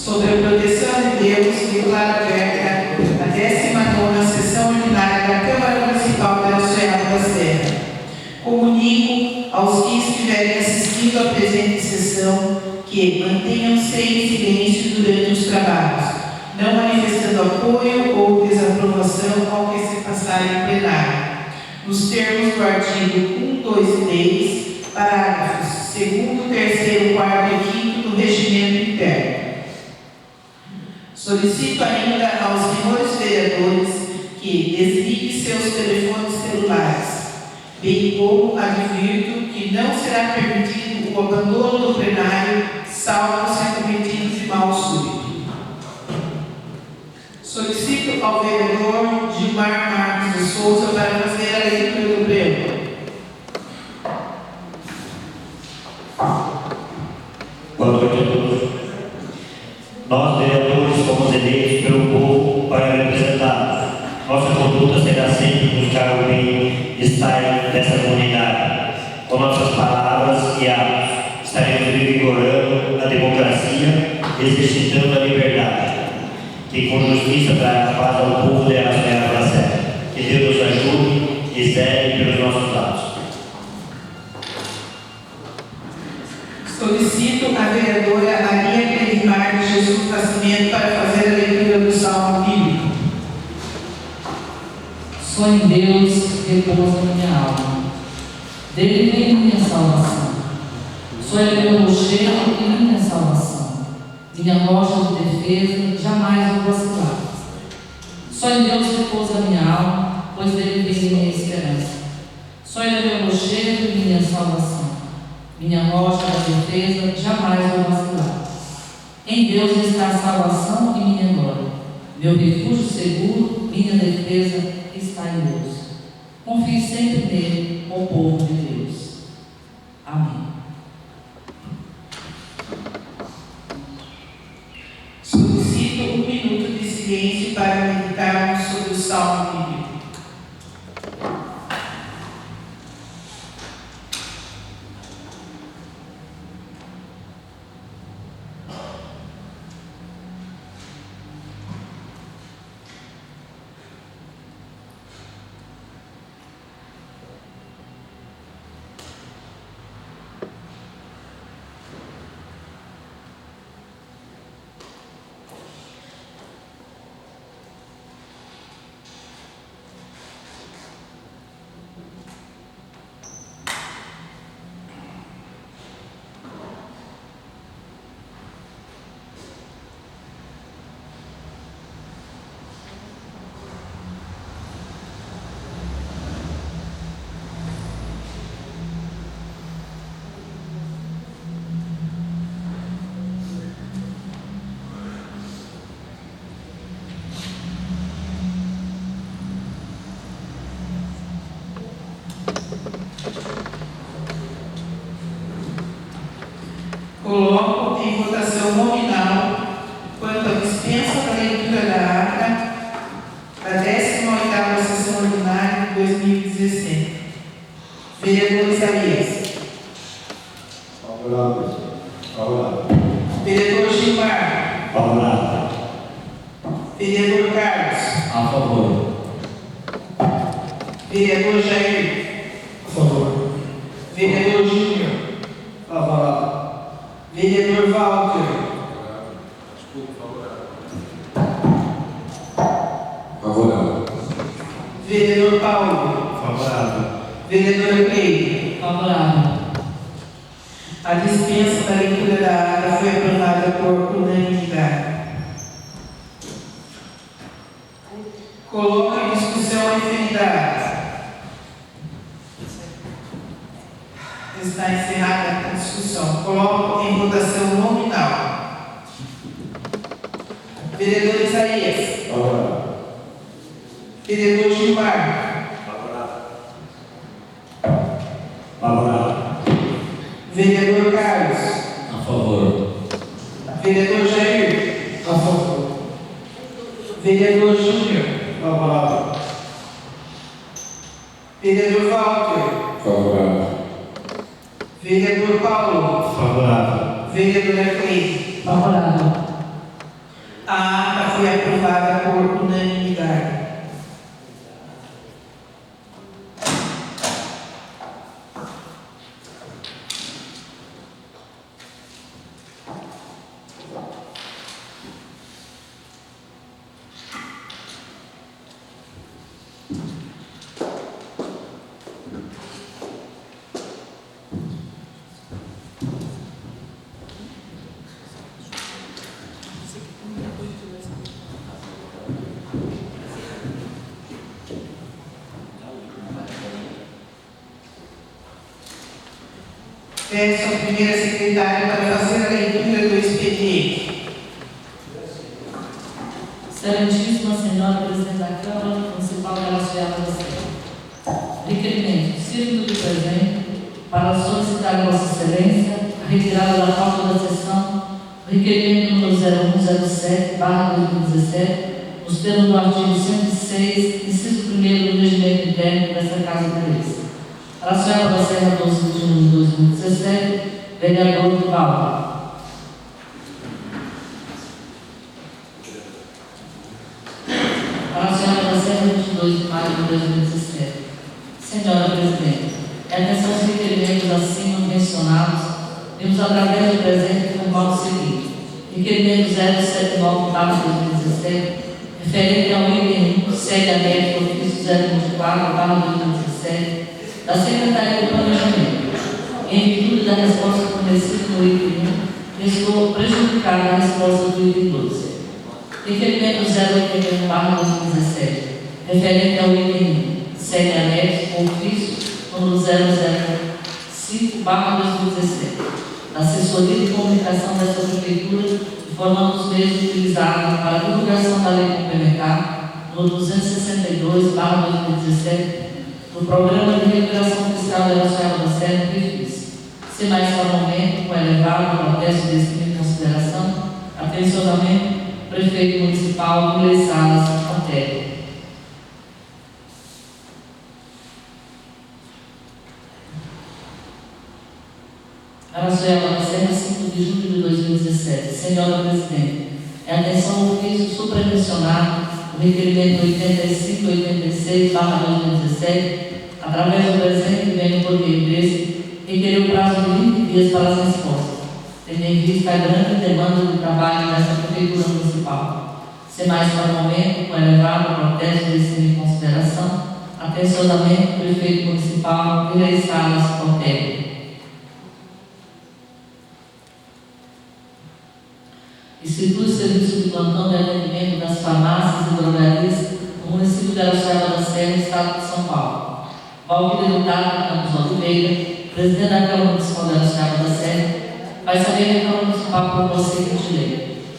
Sobre a proteção de Deus, declaro aberta a 19ª sessão ordinária da Câmara Municipal de Açoiaba da Serra. Comunico aos que estiverem assistindo à presente sessão que mantenham-se em silêncio durante os trabalhos, não manifestando apoio ou desaprovação ao que se passar em plenário, nos termos do artigo 1, 2 e 3, parágrafos 2º, 3º, 4º e 5º do Regimento Interno. Solicito ainda aos senhores vereadores que desliguem seus telefones celulares, bem como advirto que não será permitido o abandono do plenário, salvo se acometido de mal súbito. Solicito ao vereador Gilmar Marques de Souza para fazer a leitura do pleno. Boa noite a todos. Nós, vereadores, somos eleitos pelo povo para representá-los. Nossa conduta será sempre buscar o bem-estar dessa comunidade. Com nossas palavras e atos, estaremos revigorando a democracia e exercitando a liberdade, que com justiça trará paz ao povo de Açoiaba da Serra. Que Deus nos ajude e zele pelos nossos atos. Solicito a vereadora Maria Clelimar de Jesus Nascimento para fazer a leitura do Salmo Bíblico. Só em Deus repousa minha alma. Dele vem minha salvação. Só Ele é meu rochedo e minha salvação. Minha rocha de defesa, jamais vou vacilar. Só em Deus repousa minha alma, pois dele vem minha esperança. Só Ele é meu rochedo e minha salvação. Minha rocha de defesa, jamais vou vacilar. Em Deus está a salvação e minha glória. Meu refúgio seguro, minha defesa está em Deus. Confie sempre nele, ó povo de Deus. Amém. Solicito 1 minuto de silêncio para meditarmos sobre o Salmo Bíblico. Coloco em votação nominal quanto à dispensa da leitura da ata da 18ª sessão ordinária de 2017. Vereador Isaías. Favorável. Favorável. Vereador Gilmar. Favorável. Vereador Carlos. A favor. Vereador Jair. A favor. Vereador Júnior. Favorável. Vereador Walter. Favorável. Vereador Paulo. Favorável. Vereadora Cleide. Favorável. A dispensa da leitura da ata foi aprovada por unanimidade. Coloco em discussão a referida. Está encerrada a discussão. Coloco em votação nominal. Vereador Isaías. Favorável. Vereador Gilmar. Favorável. Vereador Carlos. A favor. Vereador Jair. A favor. Vereador Júnior. Favorável. Vereador Walter. Favorável. Vereador Paulo. Favorável. Vereadora Cleide. Favorável. Peço à primeira secretária para fazer a leitura do expediente. Excelentíssima Senhora Presidente da Câmara Municipal de Araçoiaba da Serra. Requerimento. Círculo do presente para solicitar a Vossa Excelência a retirada da pauta da sessão do requerimento número 0107/2017, nos termos do artigo 106, inciso 1º do regimento interno desta Casa de Leis. Araçoiaba da Serra, 12 de junho de 2017, vereador de Valdo. Araçoiaba da Serra, 22 de maio de 2017. Senhora Presidente, em atenção aos requerimentos acima mencionados, vimos através do presente informar o seguinte: requerimento 079/2017, referente ao item 1, sede aberta do ofício 024/2017, da Secretaria do Planejamento. Em virtude da resposta fornecida no item 1, restou prejudicada a resposta do item 12. Requerimento 081/2017, referente ao item 1, sede anexo, ofício número 005/2017, da Assessoria de Comunicação desta Prefeitura, informando os meios utilizados para a divulgação da Lei Complementar número 262/2017, do Programa de Recuperação Fiscal da Araçoiaba da Serra, PIFIS. Se mais formalmente, com elevado protesto desse em consideração, atenciosamente, Prefeito Municipal Wiley Salas Antero. Araçoiaba da Serra, 5 de julho de 2017. Senhora Presidente, em atenção ao ofício supravencionado, o requerimento 8586/2017, através do presente venho por meio desse, requeriu prazo de 20 dias para as respostas, tendo em vista a grande demanda de trabalho desta Prefeitura Municipal. Se mais formalmente, com elevado protesto desse em consideração, atenciosamente, o Prefeito Municipal Wiley Salas Antero. Institui serviço de plantão de atendimento das farmácias e drogarias no município de Araçoiaba da Serra, Estado de São Paulo. Valquíria Hurtado Campos Oliveira, presidente da Câmara Municipal de Araçoiaba da Serra, vai saber que a Câmara Municipal propôs o seguinte lei.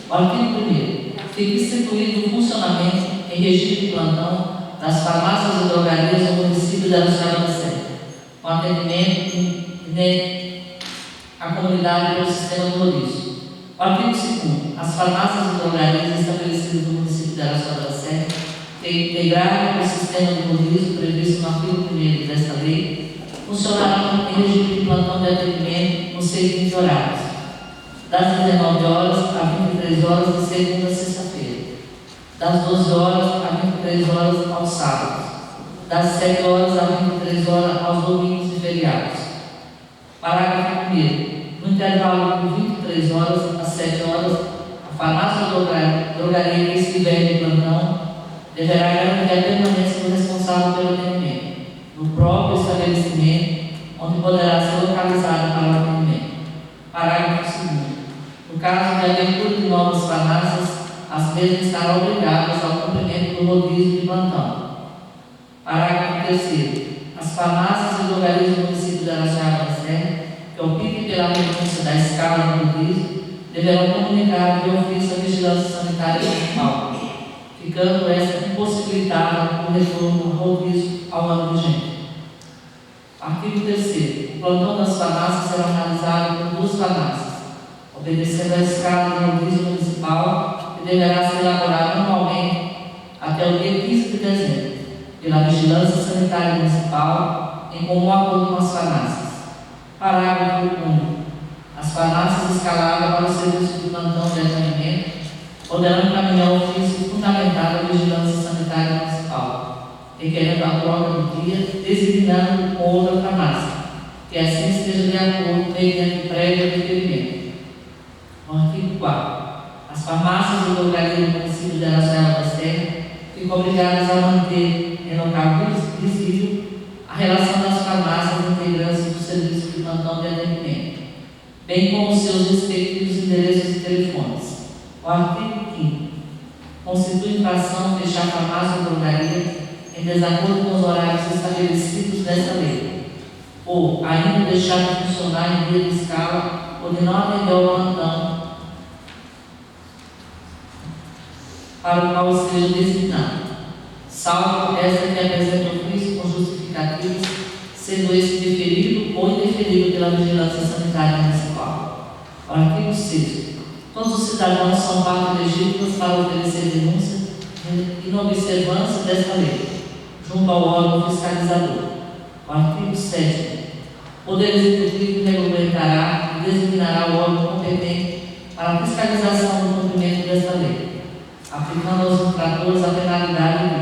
O artigo 1º. Fica instituído o funcionamento em regime de plantão das farmácias e drogarias no município de Araçoiaba da Serra, com atendimento à comunidade pelo sistema do rodízio. O artigo 2º. As farmácias e drogarias estabelecidas no município de Araçoiaba da Serra, que integrarem o sistema de rodízio previsto no artigo 1º desta lei, funcionarão em regime de plantão de atendimento nos seguintes horários: das 19 horas a 23 horas de segunda a sexta-feira, das 12 horas a 23 horas aos sábados, das 7 horas a 23 horas aos domingos e feriados. Parágrafo 1º. No intervalo de 23 horas às 7 horas, a farmácia ou drogaria que estiver de plantão deverá garantir a permanência do responsável pelo atendimento no próprio estabelecimento onde poderá ser localizado para o atendimento. Parágrafo 2º. No caso de abertura de novas farmácias, as mesmas estarão obrigadas ao cumprimento do rodízio de plantão. Parágrafo 3º. As farmácias e drogarias do município de Araçoiaba da Serra que optem pela renúncia da escala do rodízio deverão comunicar de ofício à Vigilância Sanitária Municipal, ficando esta impossibilitada o retorno ao rodízio ao ano vigente. Artigo 3º. O plantão das farmácias será realizado por 2 farmácias, obedecendo à escala do rodízio municipal, que deverá ser elaborada anualmente até o dia 15 de dezembro, pela Vigilância Sanitária Municipal, em comum acordo com as farmácias. Parágrafo 1º. As farmácias escaladas para o serviço de plantão de atendimento poderão encaminhar o ofício fundamentado à Vigilância Sanitária Municipal, requerendo a troca do dia, designando com outra farmácia, que assim esteja de acordo mediante prévio requerimento. No artigo 4º. As farmácias e drogarias do município de Araçoiaba da Serra ficam obrigadas a manter em local visível a relação das farmácias integrantes do serviço de plantão de atendimento, bem como seus respectivos endereços e telefones. O artigo 5º. Constitui infração fechar farmácia ou drogaria em desacordo com os horários estabelecidos nesta lei. ou ainda deixar de funcionar em dia de escala ou de não atender ao plantão para o qual seja designado, salvo essa que apresenta ofício com justificativas, sendo esse deferido ou indeferido pela Vigilância Sanitária Municipal. O artigo 6º. Todos os cidadãos são partes legítimas para oferecer denúncia de inobservância desta lei, junto ao órgão fiscalizador. O artigo 7º. O Poder Executivo regulamentará e designará o órgão competente para a fiscalização do cumprimento desta lei, aplicando aos infratores a penalidade de: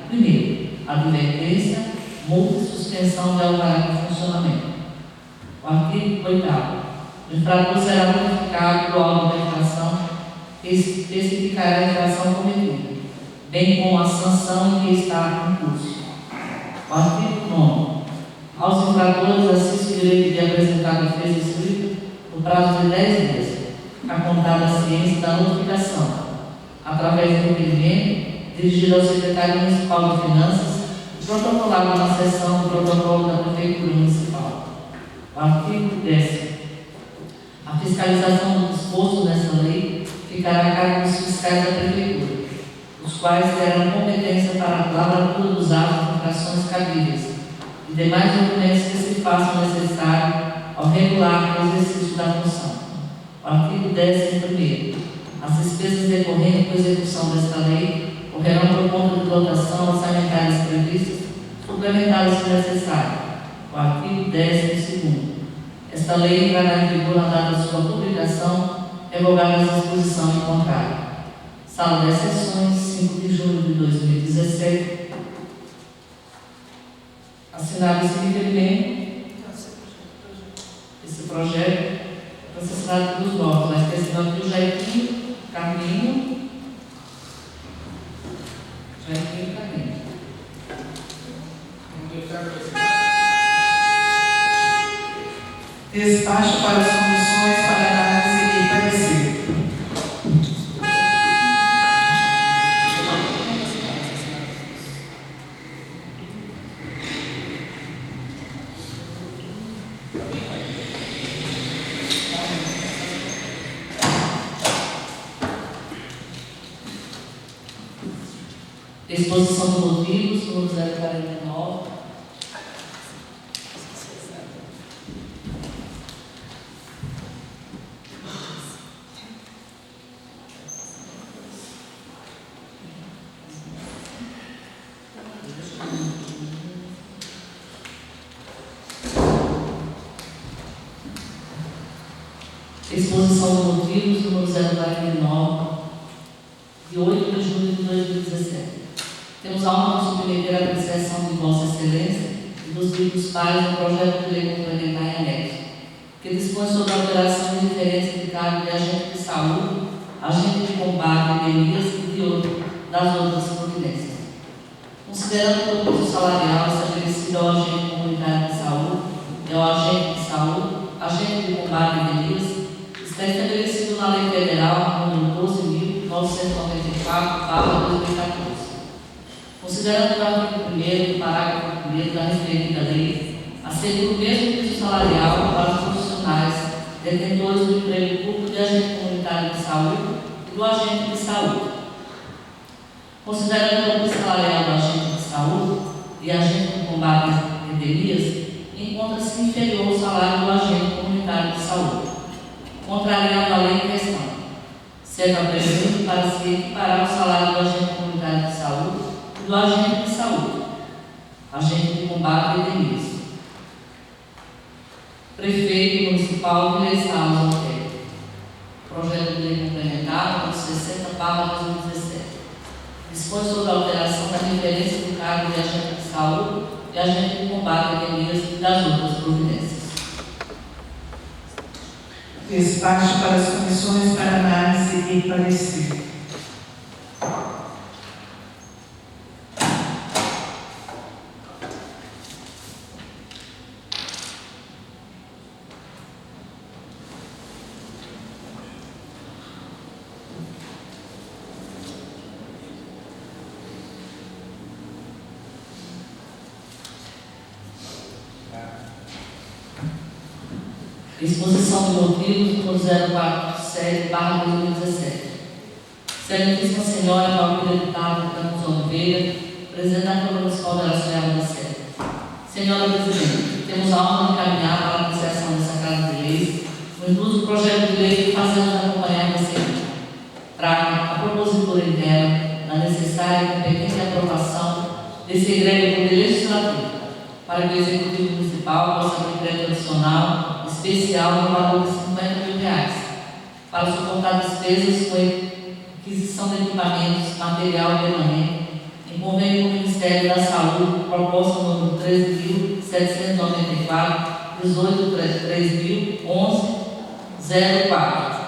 primeiro, advertência, multa e suspensão de alvará de funcionamento. O artigo 8º. O infrator será notificado do auto da infração que especificará a infração cometida, bem como a sanção em que está em curso. O artigo 9º. Aos infratores assiste o direito de apresentar defesa escrita no prazo de 10 dias, a contar da ciência da notificação, através do requerimento dirigido ao Secretário Municipal de Finanças e protocolado na seção do protocolo da Prefeitura Municipal. O artigo 10º. A fiscalização do disposto nesta lei ficará a cargo dos fiscais da Prefeitura, os quais terão competência para a lavratura dos atos de infrações cabíveis e demais documentos que se façam necessários ao regular o exercício da função. O artigo 11º. As despesas decorrentes com a execução desta lei correrão por conta de dotação orçamentárias previstas, suplementadas se necessário. O artigo 12º. Esta lei entrará em vigor na data de sua publicação, revogadas as disposições em contrário. Sala das Sessões, 5 de julho de 2017. Assinado esse requerimento, esse projeto, foi assinado pelos votos, mas tem assinado pelo Jairzinho, Carlinho, Carlinho. Despacho para as comissões para análise e parecer. Exposição de motivos, número 049. Exposição de motivos, número 049, de 8 de julho de 2017. Temos a honra de submeter a apreciação de Vossa Excelência e dos livros pares do projeto de lei complementar em anexo, que dispõe sobre a alteração de diferença de cargo de agente de saúde, agente de combate a epidemias e das outras providências. Considerando que o piso salarial estabelecido ao agente comunitário de saúde e ao agente de saúde, agente de combate a epidemias, está estabelecido na Lei Federal nº 12.994/2014. Considerando que o artigo 1º do parágrafo 1º da referida lei assegura o mesmo piso salarial para os profissionais detentores do emprego público de agente comunitário de saúde e do agente de saúde. Considerando que o piso salarial do agente de saúde e agente de combate às epidemias encontra-se inferior ao salário do agente comunitário de saúde, contrariando a lei em questão, sendo apresente para se equiparar o salário do agente comunitário de saúde e do agente de saúde, agente de combate a epidemias. Prefeito Municipal de Leisal Ortega. Projeto de lei complementar, número 60/2017. Dispõe sobre a alteração da referência do cargo de agente de saúde e agente de combate a epidemias e das outras providências. Despacho para as comissões para análise e parecer. Exposição de motivos no 047/2017. Excelentíssima Senhora Valquíria de Távora Campos Oliveira, Presidente da Câmara Municipal da Araçoiaba da Serra. Senhora Presidente, temos a honra de encaminhar para a apreciação dessa Casa de Leis o incluso projeto de lei que fazemos acompanhar da seguinte. Traga a propositura interna na necessária e competente aprovação desse egrégio poder legislativo para que o Executivo Municipal possa ter decreto adicional especial no valor de R$50 mil para suportar despesas com aquisição de equipamentos, material e permanente em convênio com o Ministério da Saúde, proposta número 13.794, 18.3.011.04.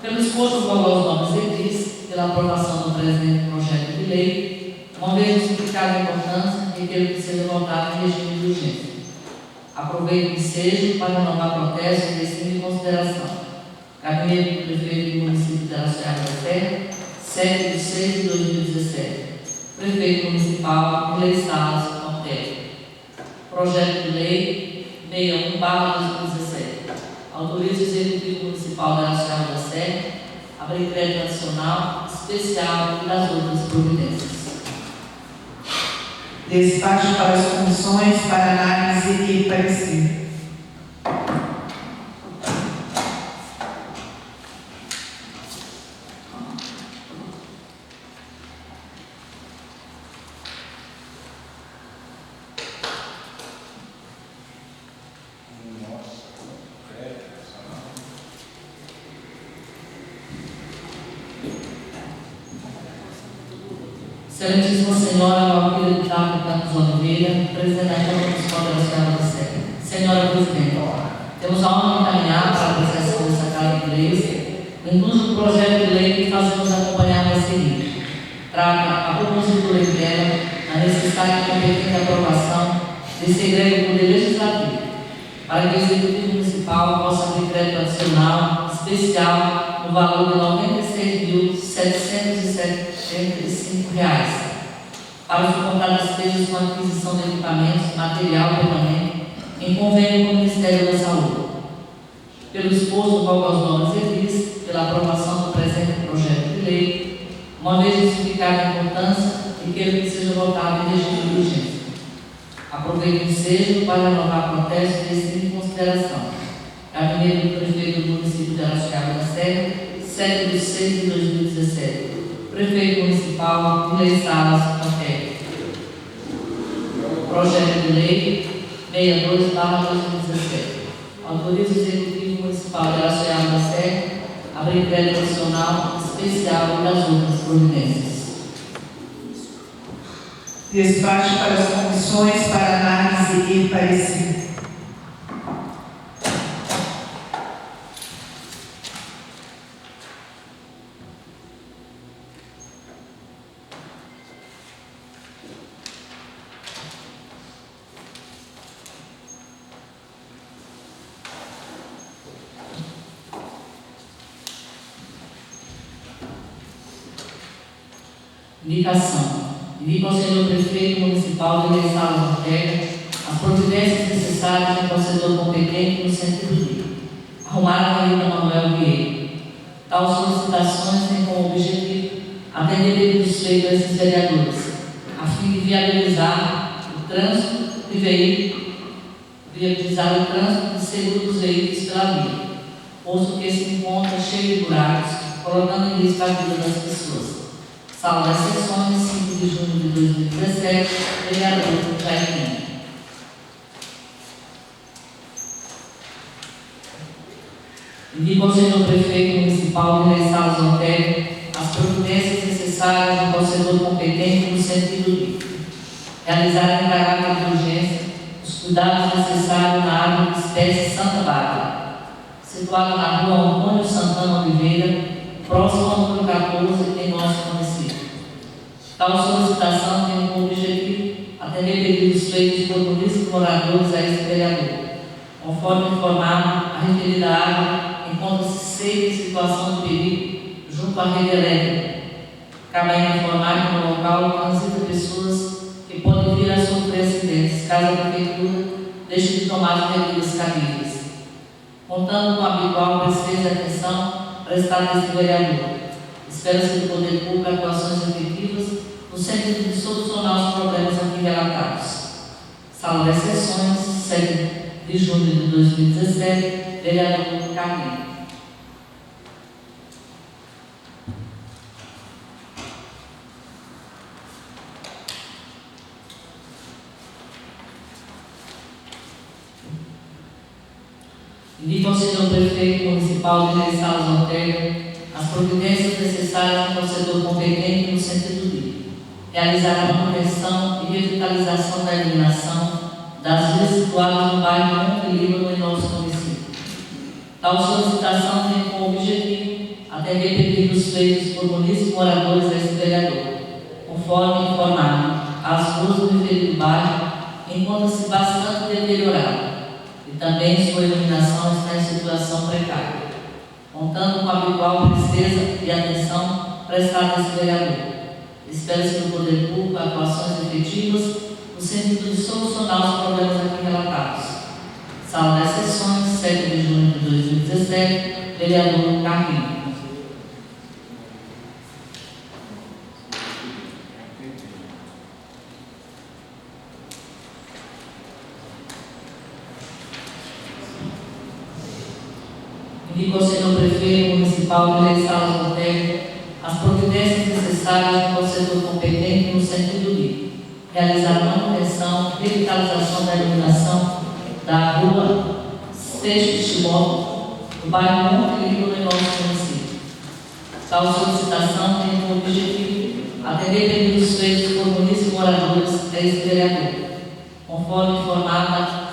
Pelo esforço por aos nomes edis, pela aprovação do presente projeto de lei, uma vez justificada a importância e que ele seja votado em regime de urgência. Aproveito o ensejo para renovar protesto e ensino de consideração. Gabinete do Prefeito do Município de Araçoiaba da Serra, 7/6/2017. Prefeito Municipal, Milei Salles Ortega. Projeto de Lei 61/2017. Autoriza o Executivo Municipal da Araçoiaba da Serra a decreto adicional especial e das outras providências. Despacho para as comissões para análise e parecer. Excelentíssima Senhora Valquíria de Távora Campos Oliveira, Presidente da Câmara Municipal da Araçoiaba da Serra. Senhora Presidente, temos a honra de encaminhar para a apreciação dessa Casa de Leis o incluso projeto de lei que fazemos acompanhar a seguinte. Traga a propositura interna a necessária e competente aprovação desse egrégio poder legislativo para que o Executivo Municipal possa ter decreto adicional especial no valor de R$96.775 para suportar despesas com aquisição de equipamentos, material permanente em convênio com o Ministério da Saúde. Pelo esforço qual aos nomes edis, pela aprovação do presente projeto de lei, uma vez justificada a importância e que ele seja votado em regime de urgência. Aproveito o ensejo para renovar protesto e ensino de consideração. Gabinete do Prefeito do Município de Araçoiaba da Serra, 7/6/2017. Prefeito Municipal, Milei Salles Ortega. Projeto de Lei 62/2017. Autoriza o Executivo Municipal de Araçoiaba da Serra a decreto adicional especial e das outras providências. Despacho para as comissões para análise e parecer. Indicação. Indica ao Senhor Prefeito Municipal de Milei Salles Ortega as providências necessárias do procedor competente no sentido de arrumar a Avenida Manuel Vieira. Tal solicitações têm como objetivo atender pedidos feitos a esses vereadores, a fim de viabilizar o trânsito de seguro dos veículos pela via, posto que se encontra cheio de buracos, colocando em risco a vida das pessoas. Sala das Sessões, 5 de junho de 2017, vereador Jair Mendes. Indico ao Senhor Prefeito Municipal de Milei Salles Ortega as providências necessárias do procedor competente no sentido de realizar em caráter de urgência os cuidados necessários na árvore de espécie Santa Bárbara, situada na rua Antônio Santana Oliveira, próximo ao número 14 em nosso município. Tal solicitação tem como objetivo atender pedidos feitos por munícipes moradores a esse vereador. Conforme informado, a referida árvore encontra-se seca em situação de perigo junto à rede elétrica. Cabe ainda informar que no local transitam pessoas que podem vir a sofrer acidentes, caso a prefeitura deixe de tomar as medidas cabíveis. contando com a habitual presteza e atenção prestada a esse vereador. Espera-se do poder público atuações efetivas no sentido de solucionar os problemas aqui relatados. Sala das Sessões, 7 de junho de 2017, vereador Carlinhos. Indica ao senhor prefeito municipal de Salas Ortega as providências necessárias no procedor competente no sentido de realizar a manutenção e revitalização da iluminação das vias situadas no bairro Monte Líbano em nosso município. Tal solicitação tem como objetivo atender pedidos feitos por munícipes moradores desse vereador, conforme informado. As ruas do referido bairro encontram-se bastante deterioradas e também sua iluminação está em situação precária, contando com a habitual presteza e atenção prestada a esse vereador. Espera-se do poder público atuações efetivas no sentido de solucionar os problemas aqui relatados. Sala das Sessões, 7 de junho de 2017, vereador Carlinhos. Indico ao senhor prefeito municipal de Salas Ortega as providências necessárias no procedor competente no sentido de realizar a manutenção e revitalização da iluminação da rua Seixo Timóteo, do bairro Monte Líbano, em nosso município. Tal solicitação tem como objetivo atender pedidos feitos por munícipes moradores deste vereador, conforme informada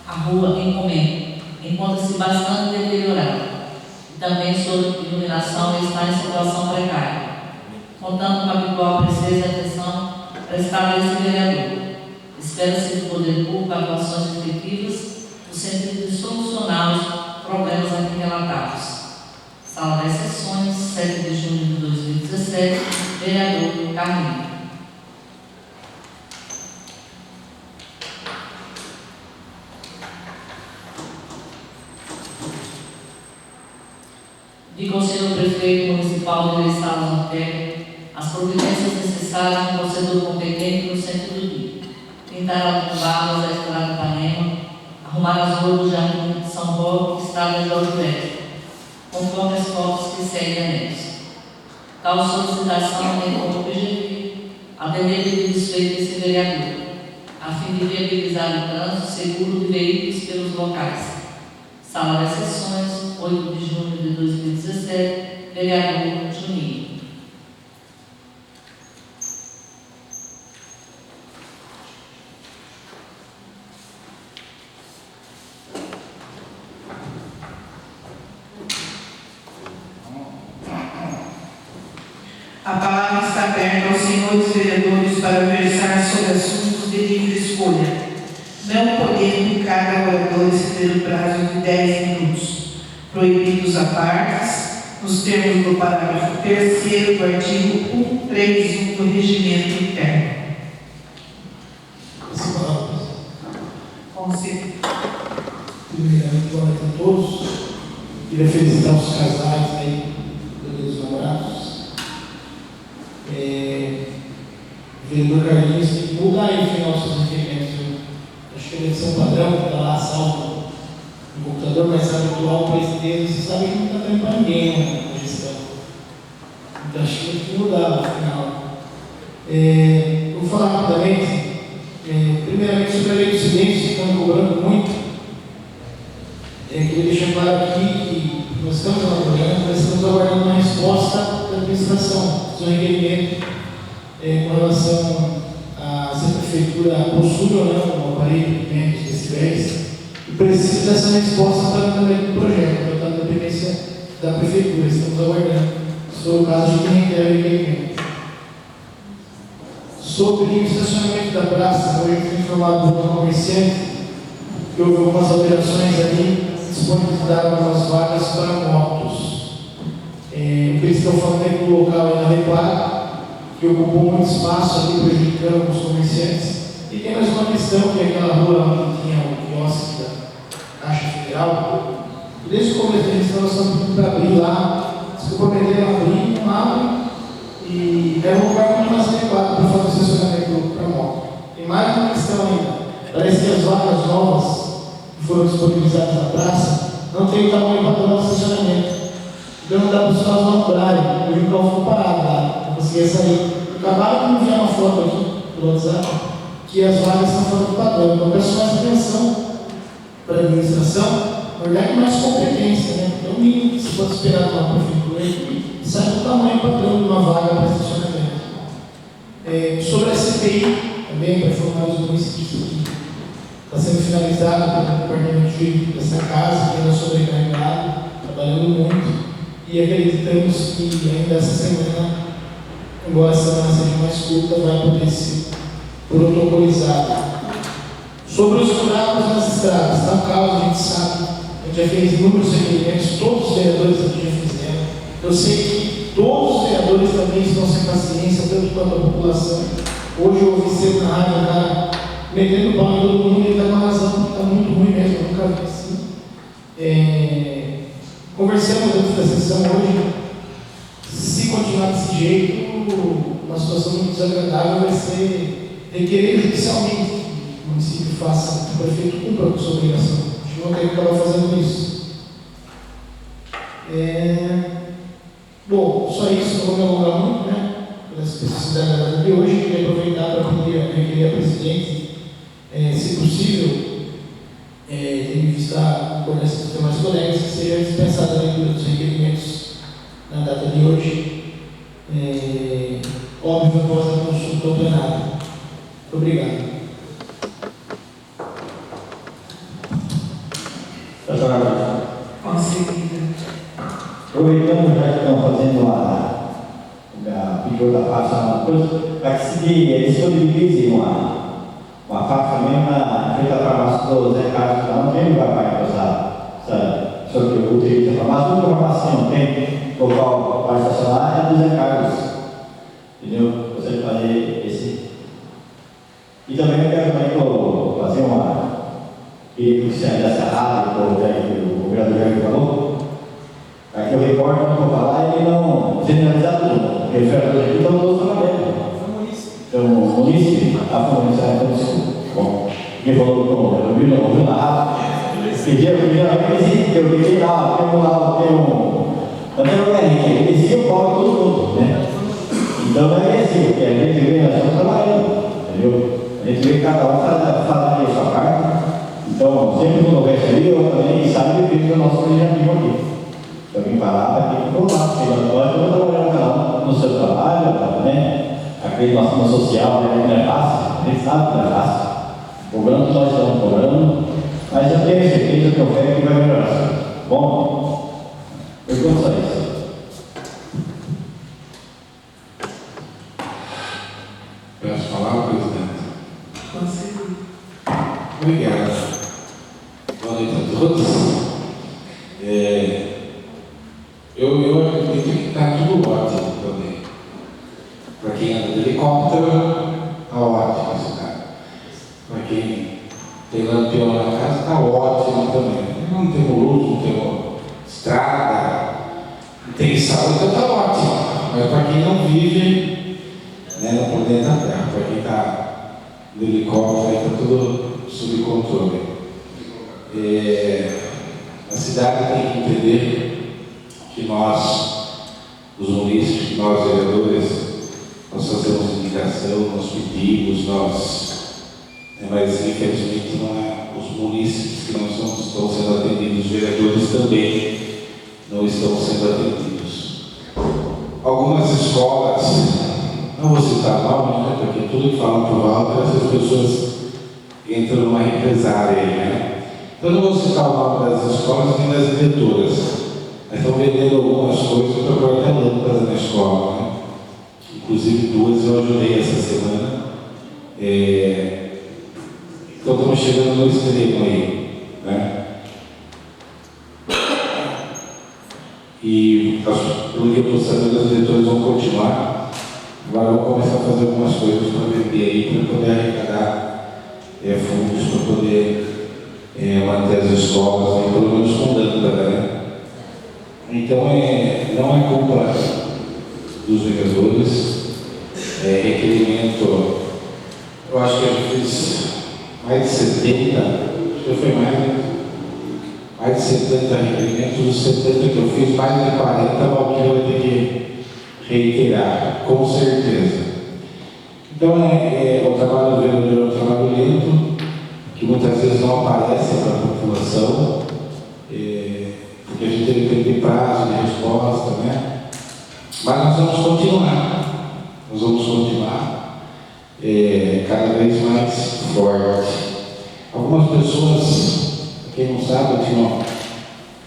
a rua encontra-se bastante deteriorada e também sua iluminação está em situação precária, contando com a habitual presteza e atenção prestada a esse vereador. Espera-se do poder público atuações efetivas no sentido de solucionar os problemas aqui relatados. Sala das Sessões, 7 de junho de 2017, vereador Carlinhos. Diga ao senhor prefeito municipal de Salas Ortega as providências necessárias no procedor competente no sentido de pintar as vagas da Estrada Ipanema, arrumar as ruas do Jardim de São Roque e Estrada Jorge Velho, conforme as fotos que seguem anexo. Tal solicitação tem como objetivo atender pedidos feitos a esse vereador, a fim de viabilizar o trânsito seguro de veículos pelos locais. Sala das Sessões, 8 de junho de 2017, vereador Juninho. A palavra está aberta aos senhores vereadores para versar sobre assuntos de livre escolha, não podendo cada orador exceder o prazo de 10 minutos, proibidos a partes, nos termos do parágrafo 3º do artigo 131 do Regimento Interno. Conselho. Primeiramente, boa noite a todos. Queria felicitar os casais aí, dos namorados. Vereador Carlinhos tem que mudar aí o final dos seus requerimentos. Acho que deve ser um padrão que está lá salvo no computador, mas sabe atual o presidente, você sabe que não está dando para ninguém na gestão. Então acho que tem que mudar no final. Vou falar rapidamente. Primeiramente sobre a lei do silêncio, que estão cobrando muito. Queria deixar claro aqui que nós estamos elaborando, mas estamos aguardando uma resposta da administração, do seu requerimento com relação a se a prefeitura possui ou não um aparelho de 500 decibéis e precisa dessa resposta para o andamento do projeto, portanto, a dependência da prefeitura. Estamos aguardando. Se for o caso, de quem requer o requerimento. Sobre o estacionamento da praça, hoje fui informado por um comerciante que houve algumas alterações ali, disponibilizaram algumas vagas para motos. O que eles estão falando é que o local é inadequado, que ocupou muito espaço ali, prejudicando alguns comerciantes. E tem mais uma questão, que é aquela rua onde tinha o quiosque da Caixa Federal, Desde o começo da gestão, nós estamos pedindo para abrir lá, se comprometeram a abrir, não abre, e é um lugar muito mais adequado para fazer o estacionamento para moto. Tem mais uma questão ainda, parece que as vagas novas que foram disponibilizadas na praça não tem o tamanho padrão do estacionamento. Então não dá para os carros maniobrarem, o carro ficou parado lá, não conseguia sair. Acabaram de enviar uma foto aqui pelo WhatsApp que as vagas estão fora do padrão. Então peço mais atenção para a administração, olhar com mais competência, né? Então, o mínimo que se pode esperar de uma prefeitura é que saiba o tamanho padrão de uma vaga para estacionamento. Sobre a CPI, também para informar os municípios que está sendo finalizado pelo departamento jurídico dessa casa, que ainda sobrecarregado, trabalhando muito, e acreditamos que ainda essa semana, embora a semana seja mais curta, vai poder ser protocolizado. Sobre os buracos nas estradas, está um caos, a gente sabe, a gente já fez inúmeros requerimentos, todos os vereadores aqui já fizeram. Eu sei que todos os vereadores também estão sem paciência, tanto quanto a população. Hoje eu ouvi cedo na rádio, cara, metendo pau em todo mundo, ele está com uma razão, está muito ruim mesmo, eu nunca vi assim. Conversamos antes da sessão hoje, se continuar desse jeito, uma situação muito desagradável vai ser requerer judicialmente que o município faça, que o prefeito cumpra com sua obrigação. A gente não tem que acabar fazendo isso. Bom, só isso, não vou me alongar muito, né? Pela especificidade da data de hoje, queria aproveitar para requerer a presidente, se possível, em vista da concordância dos demais colegas, que seja dispensada a leitura dos requerimentos na data de hoje, óbvio, após a consulta ao plenário. Muito obrigado. Conseguida. Aproveitando, já que estão fazendo a pedido da faixa, uma coisa, para que se disponibilize uma faixa mesmo na frente da farmácia do Zé Carlos, lá não tem lugar para encostar, sabe? Só que eu utilizo a farmácia, toda farmácia não tem local para estacionar, é do Zé Carlos, entendeu? Você fazer esse. E também eu quero fazer uma. Queria que você ainda se arrasa, o vereador já falou. Aqui o repórter não vou falar, ele não generalizar tudo. Porque os vereadores aqui estão todos trabalhando. Então, o município, a família, então, desculpa. Bom, quem falou que eu ouvi na rádio. Eu fiquei lá, tem um. Também não é rico, ele dizia o pau de todo mundo, né? Então não é assim, porque a gente vê, nós estamos trabalhando, entendeu? A gente vê que cada um faz a sua parte. Então, sempre quando houver ali, eu também saio e vejo o nosso legislativo aqui. Eu vim parar aqui para o lado, porque nós vamos trabalhar cada um no seu trabalho, né? Aquele nosso social, né? Não é fácil, a gente sabe que não é fácil. Cobrando, nós estamos cobrando, mas eu tenho certeza que eu quero que vai melhorar. Bom, eu vou só isso. Posso falar, presidente? Conseguida. Obrigado. Boa noite a todos. Eu acredito que está tudo ótimo também. Para quem anda de helicóptero, está ótimo esse cara. Para quem tem lampião na casa, está ótimo também. Não temos luz, não temos estrada, não tem saúde, então está ótimo. Mas para quem não vive, né, no planeta Terra, para quem está no helicóptero, está tudo sob controle. A cidade tem que entender que nós, os munícipes, nós vereadores, nós fazemos indicação, nós pedimos, mas infelizmente não é os munícipes que não estão sendo atendidos, os vereadores também não estão sendo atendidos. Algumas escolas, não vou citar nomes, né, porque tudo que falam por alto, essas pessoas entram numa represária aí, né? Então, eu não vou citar o nome das escolas nem das diretoras, mas estão vendendo algumas coisas para pôr até lâmpadas na escola, né? Inclusive 2 eu ajudei essa semana. Então estamos chegando no extremo aí, né? E pelo que eu estou sabendo, os diretores vão continuar. Agora vou começar a fazer algumas coisas para vender aí, para poder arrecadar fundos, para poder manter as escolas, pelo menos com lâmpada, né? Então, não é culpa dos vereadores, é requerimento. Eu acho que eu fiz mais de 70, acho que foi mais de 70 requerimentos. Dos 70 que eu fiz, mais de 40 a Valquíria vai ter que reiterar, com certeza. Então, o trabalho do vereador é um trabalho lento, que muitas vezes não aparece para a população, porque a gente tem que ter prazo de resposta, né? Mas nós vamos continuar, cada vez mais forte. Algumas pessoas, quem não sabe, tinha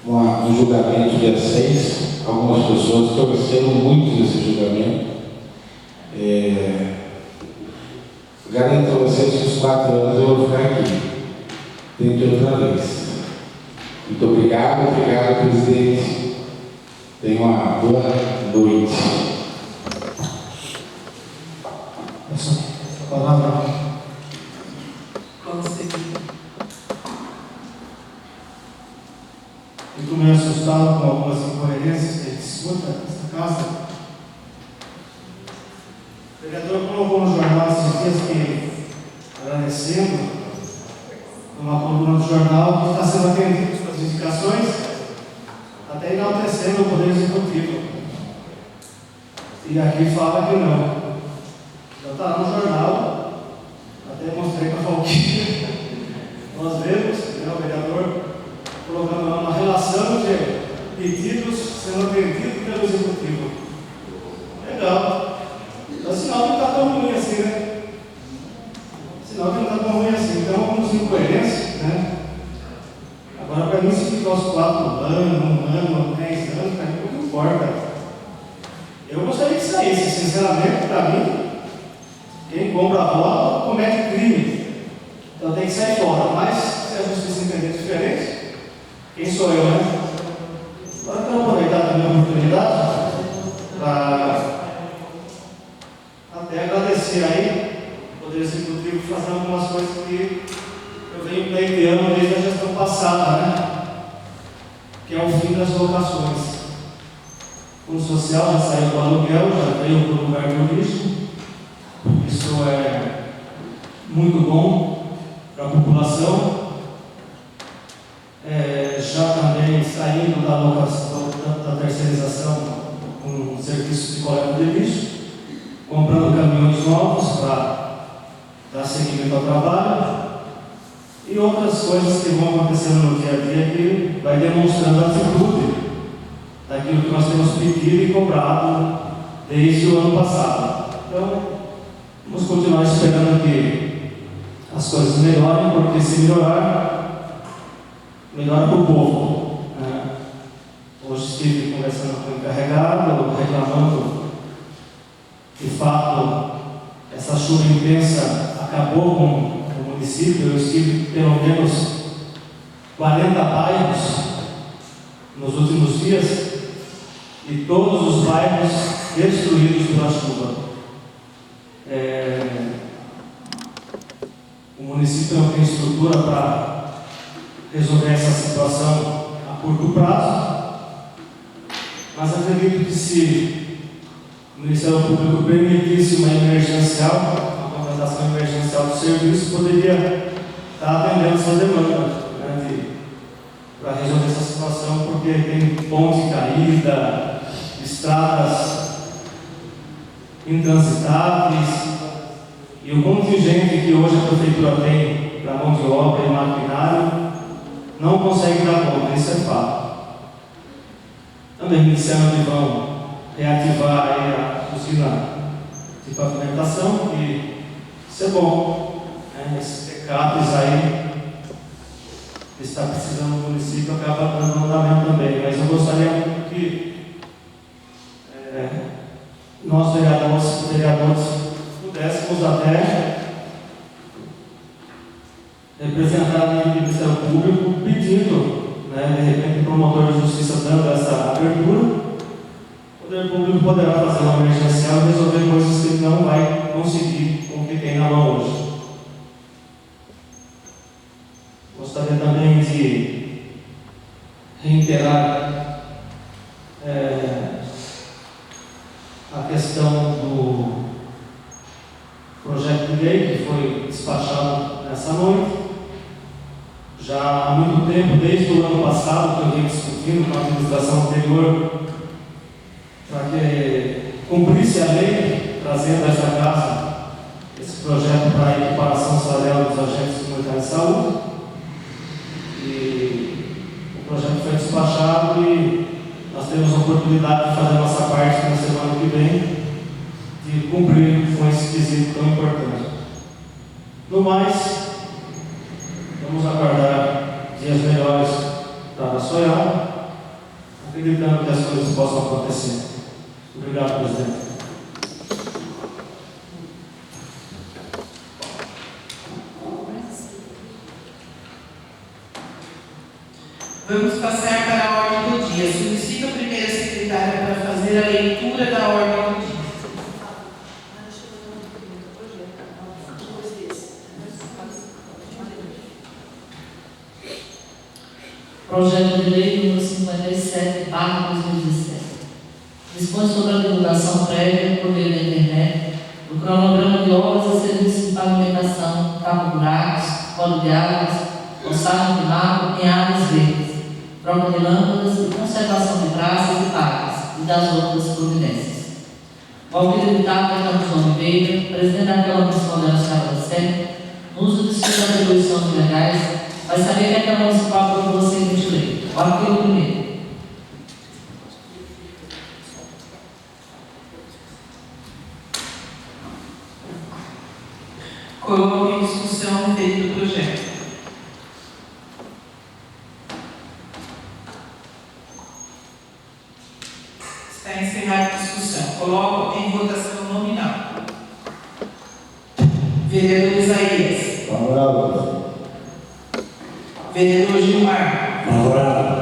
um julgamento dia 6, algumas pessoas torceram muito nesse julgamento. Garanto a vocês que os 4 anos eu vou ficar aqui, dentro outra vez. Muito obrigado, presidente. Tenha uma boa noite. Essa palavra. Vamos seguir. Eu estou meio assustado com algumas incoerências que a gente escuta nessa casa. O vereador colocou no jornal esses dias que, agradecendo, numa coluna do jornal, que está sendo atendido às indicações, até enaltecendo o Poder Executivo. E aqui fala que não. Já está lá no jornal, até mostrei para a Valquíria. Nós vemos, o vereador colocando lá uma relação de pedidos sendo atendidos pelo Executivo. Legal. É sinal que não está tão ruim assim, né? Sinal que não está tão ruim assim. Então, algumas incoerências, né? Agora, para mim, se ficar os 4 anos, 1 ano, 10 anos, cara, pouco importa. Eu gostaria que saísse, sinceramente, para mim, quem compra a bola comete crime. Então tem que sair fora. Mas, se a justiça entender diferente, quem sou eu, né? Agora eu quero aproveitar também a oportunidade para até agradecer aí o Poder Executivo fazer algumas coisas que eu venho pleiteando desde a gestão passada, né? Que é o fim das locações. O Fundo Social já saiu do aluguel, já veio para o lugar do lixo. Isso é muito bom para a população. Já também saindo da locação, da terceirização com serviço de coleta de lixo, comprando caminhões novos para dar seguimento ao trabalho e outras coisas que vão acontecendo no dia a dia que vai demonstrando a atitude daquilo que nós temos pedido e cobrado desde o ano passado. Então, vamos continuar esperando que as coisas melhorem, porque se melhorar, melhora para o povo. Hoje estive conversando com o encarregado, reclamando que, de fato, essa chuva intensa acabou com o município. Eu estive pelo menos 40 bairros nos últimos dias e todos os bairros destruídos pela chuva. O município não tem estrutura para resolver essa situação a curto prazo, mas acredito que se o Ministério Público permitisse uma contratação emergencial do serviço, poderia estar atendendo essa demanda, né, para resolver essa situação, porque tem ponte caída, estradas intransitáveis, e o contingente que hoje a Prefeitura tem para mão de obra e maquinário não consegue dar conta, isso é fato. Também iniciando que vão reativar a usina de pavimentação, que isso é bom, né? Esses pecados aí que está precisando do município acaba dando andamento também, mas eu gostaria muito que nós vereadores pudéssemos até representar a Ministério Público pedindo, né, de repente, o promotor de justiça dando essa abertura, o Poder Público poderá fazer uma emergencial e resolver coisas que ele não vai conseguir com o que tem na mão hoje. Gostaria também a questão do projeto de lei que foi despachado nessa noite. Já há muito tempo, desde o ano passado, que eu venho discutindo com a administração anterior para que cumprisse a lei, trazendo a essa casa esse projeto para a equiparação salarial dos agentes comunitários de saúde. E o projeto foi despachado e nós temos a oportunidade de fazer a nossa parte na semana que vem, de cumprir com esse quesito tão importante. No mais, vamos aguardar dias melhores para a Soial, acreditando que as coisas possam acontecer. Obrigado, presidente. Vamos passar para a ordem do dia. Solicito a primeira secretária para fazer a leitura da ordem do dia. Projeto de lei número 57/2017. Dispõe sobre a divulgação prévia por meio da internet do cronograma de obras e serviços de pavimentação, tapa-buracos, código de águas, roçagem de mato em áreas verdes, troca de lâmpadas e conservação de praças e parques e das outras providências. Valdir Editado Campos Oliveira, presidente da Câmara Municipal da Chácara da Sé, no uso de suas atribuições legais, vai saber que a Câmara Municipal aprovou a seguinte lei. O artigo 1º. Coloco em discussão o referido projeto. Está encerrada a discussão. Coloco em votação nominal. Vereador Isaías. Favorável. Vereador Gilmar. Favorável.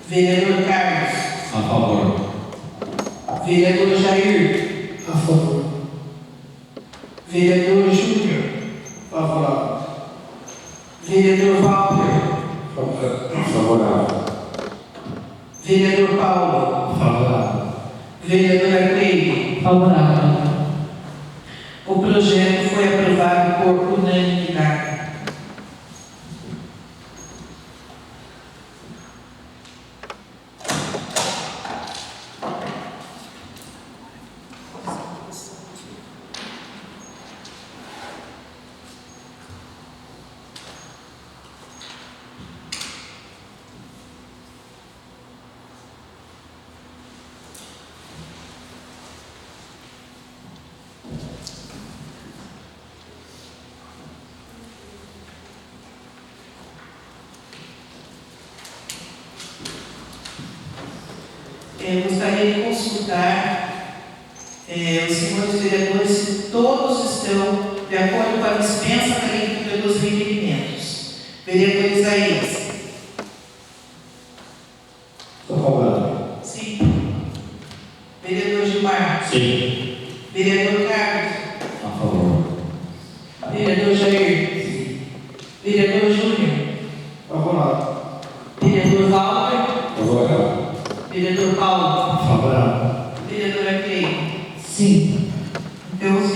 Vereador Carlos. A favor. Vereador Jair. A favor. Vereador Júnior. Favorável. Vereador Walter. Favorável. Vereador Paulo. Favorável. Vereadora Cleide. Favorável. O projeto foi aprovado por unanimidade. Eu gostaria de consultar os senhores vereadores se todos estão de acordo com a dispensa da leitura dos requerimentos. Vereador Isaías. Sou favorável. Sim. Vereador Gilmar. Sim. Vereador Carlos. A favor. Vereador Jair. Vereador Júnior. Favorável. Vereador Walter. Favorável. Vereador Paulo. Favorável. Vereadora Cleide. Sim. Então, os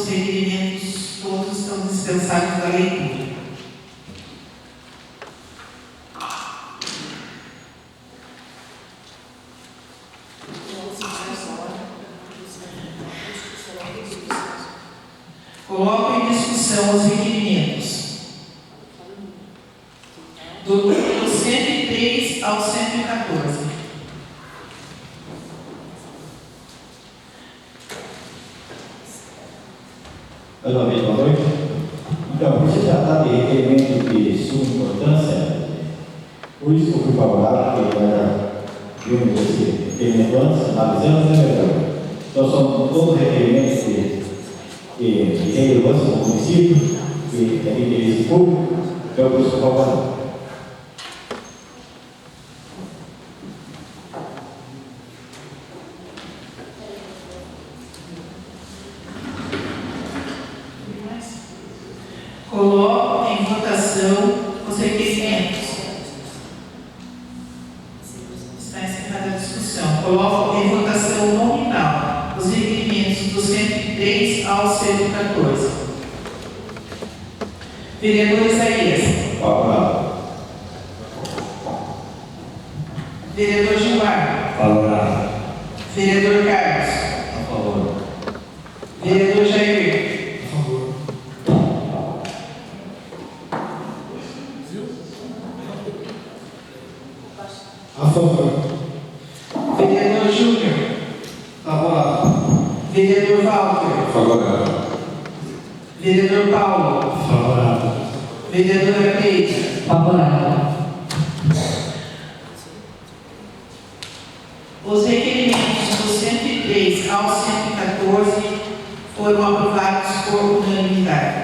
requerimentos todos estão dispensados da leitura. Coloco em discussão os requerimentos do número 103 ao 114. Mais uma vez, boa noite. Então, por se tratar de requerimento de suma importância, por isso que eu fui favorável, porque nós já vimos esse requerimento antes, analisamos, né, vereador? Então, são todos requerimentos de relevância no município, que tem interesse público, então, por isso que eu sou favorável. Coloco em votação os requerimentos. 103 ao 114. Vereador Isaías. Favorável. Vereador Gilmar. Favorável. Vereador Carlos. A favor. Vereador Jair. A favor. A favor. Vereador Júnior. Favorável. Vereador Walter. Favorável. Vereador Paulo. Favorável. Vereadora Peita. Favorável. Os requerimentos do 103 ao 114 foram aprovados por unanimidade.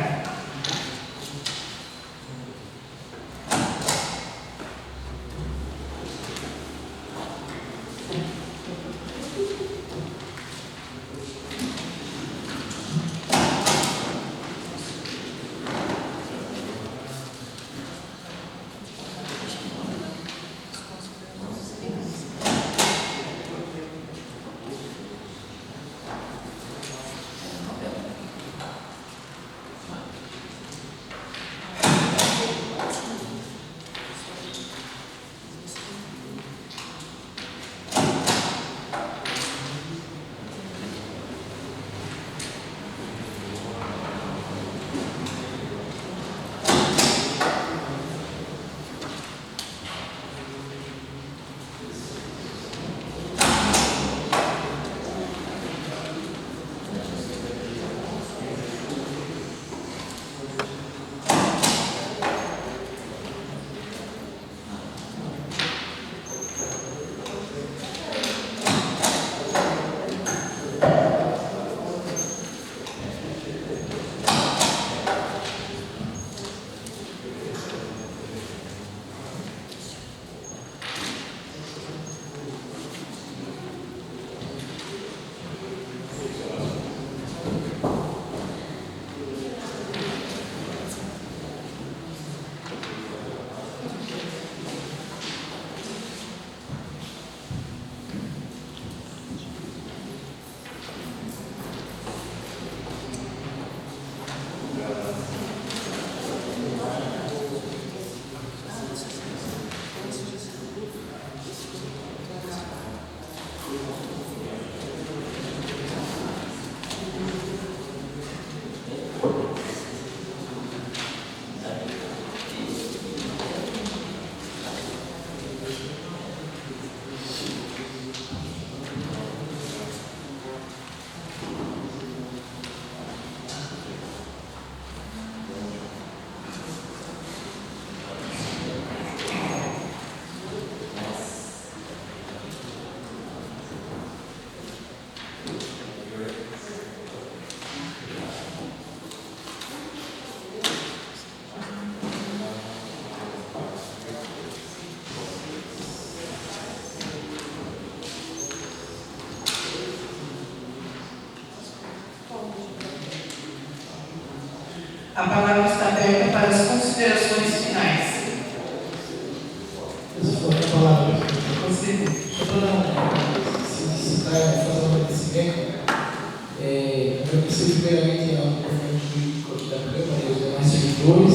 A palavra está aberta para as considerações finais. Essa foi a palavra. Você. Se está fazendo um agradecimento, agradecer primeiramente ao governo jurídico aqui da Câmara e aos demais servidores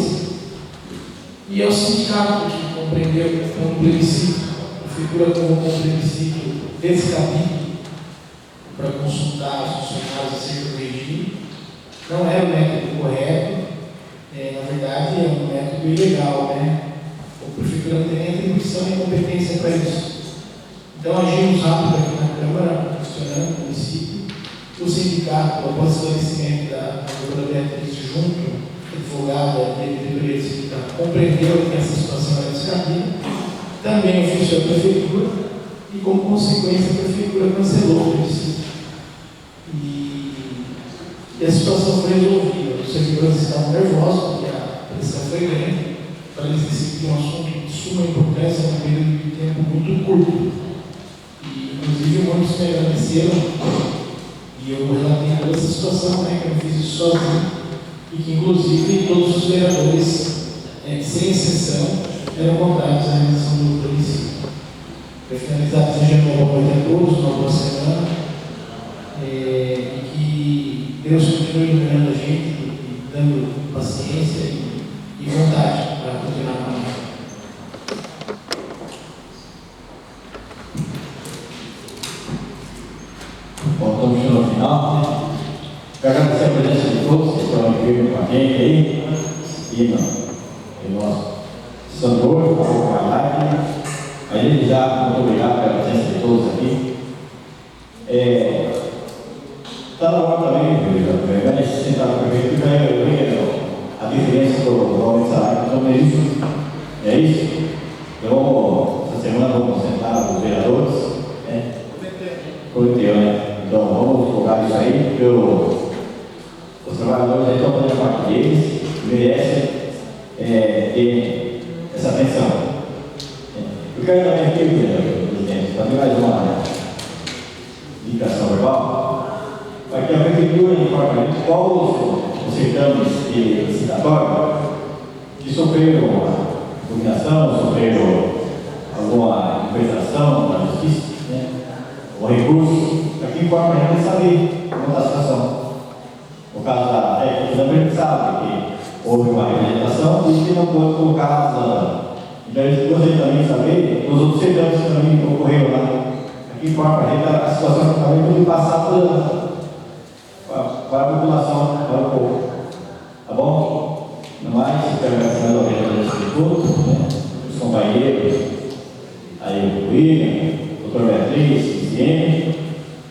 e ao sindicato que compreendeu como plebiscito, a figura como um plebiscito descabido para consultar os funcionários acerca do regime. Não é o método correto, na verdade é um método ilegal, né? A prefeitura não tem nem atribuição nem competência para isso. Então agimos rápido aqui na Câmara, questionando o município, o sindicato, após o esclarecimento da doutora Beatriz junto, advogada da diretoria do sindicato, compreendeu que essa situação era descabida, também oficiou a prefeitura e, como consequência, a prefeitura cancelou o município. E a situação foi resolvida. Os servidores estavam nervosos, porque a pressão foi grande, para eles decidirem um assunto de suma importância num período de tempo muito curto. E, inclusive, muitos me agradeceram, e eu relatei toda essa situação, né, que eu não fiz isso sozinho, e que, inclusive, todos os vereadores, sem exceção, eram contrários à realização do plebiscito. Para finalizar, desejando uma boa noite a todos, uma boa semana, e que Deus continue iluminando a gente, e dando paciência e vontade para continuar com a gente. Bom, estamos chegando ao final, né? Quero agradecer a presença de todos que estão aqui com a gente aí, e nosso Sandro, com a live. A gente já, muito obrigado pela presença de todos aqui. Está na hora também, vai sentar no prefeito, já a diferença do aumento de salário, então é isso. É isso? Então, essa semana vamos sentar os vereadores, né? Prometeu, né? Então, vamos colocar isso aí, porque os trabalhadores aí estão fazendo parte deles, merecem ter essa atenção. Eu quero também aqui, presidente, fazer mais uma indicação verbal, para que a prefeitura informe qual os certames de licitatório que sofreram a dominação, sofreram alguma interpretação da justiça, né? O recurso, para que informe a gente saber como está a situação. No caso da técnica, a gente sabe que houve uma representação e que não pode colocar a razão. Então, eu gostaria também de saber, os outros certames que também ocorreram lá, aqui informa a gente a situação que também pode passar para a população, para o povo. Tá bom? No mais, eu quero agradecer ao vereador de todos, né? Os companheiros, aí o William, o doutor Beatriz, o Ciene